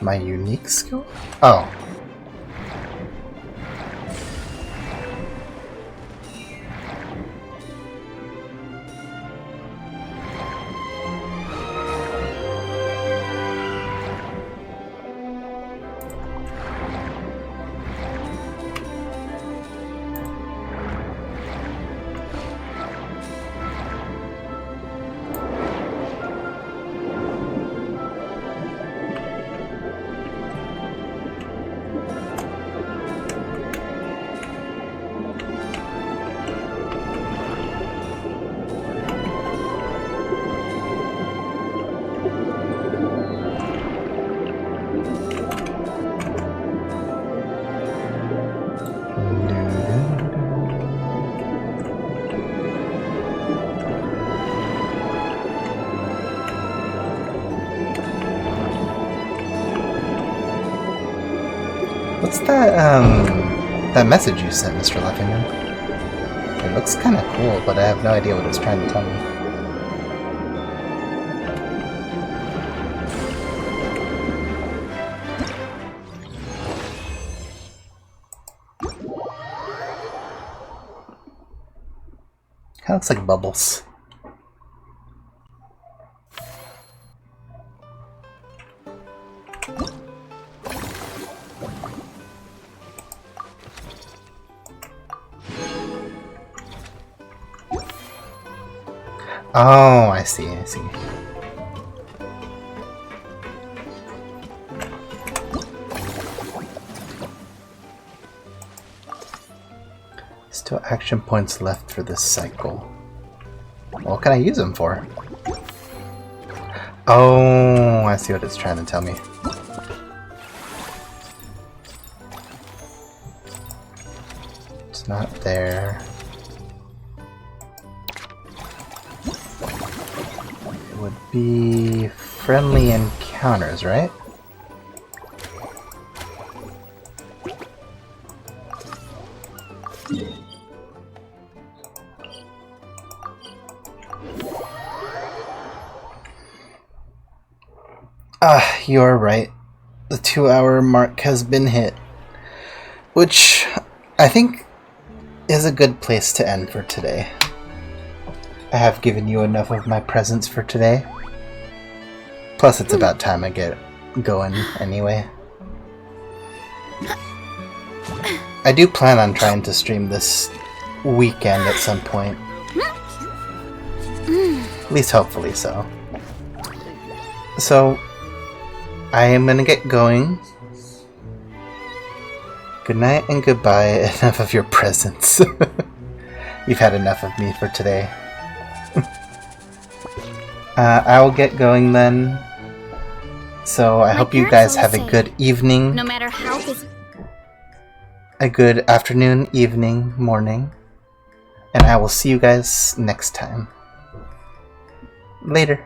My unique skill? Oh. What's that message you sent, Mr. Leffingham? It looks kind of cool, but I have no idea what it's trying to tell me. Kind of looks like bubbles. Oh, I see, I see. Still action points left for this cycle. What can I use them for? Oh, I see what it's trying to tell me. It's not there. Would be friendly encounters, right? You're right. The 2-hour mark has been hit. Which I think is a good place to end for today. I have given you enough of my presence for today. Plus, it's about time I get going anyway. I do plan on trying to stream this weekend at some point. At least hopefully so. So, I am gonna get going. Good night and goodbye. Enough of your presence. You've had enough of me for today. I will get going then. So I hope you guys have a good evening. No matter how busy. A good afternoon, evening, morning. And I will see you guys next time. Later.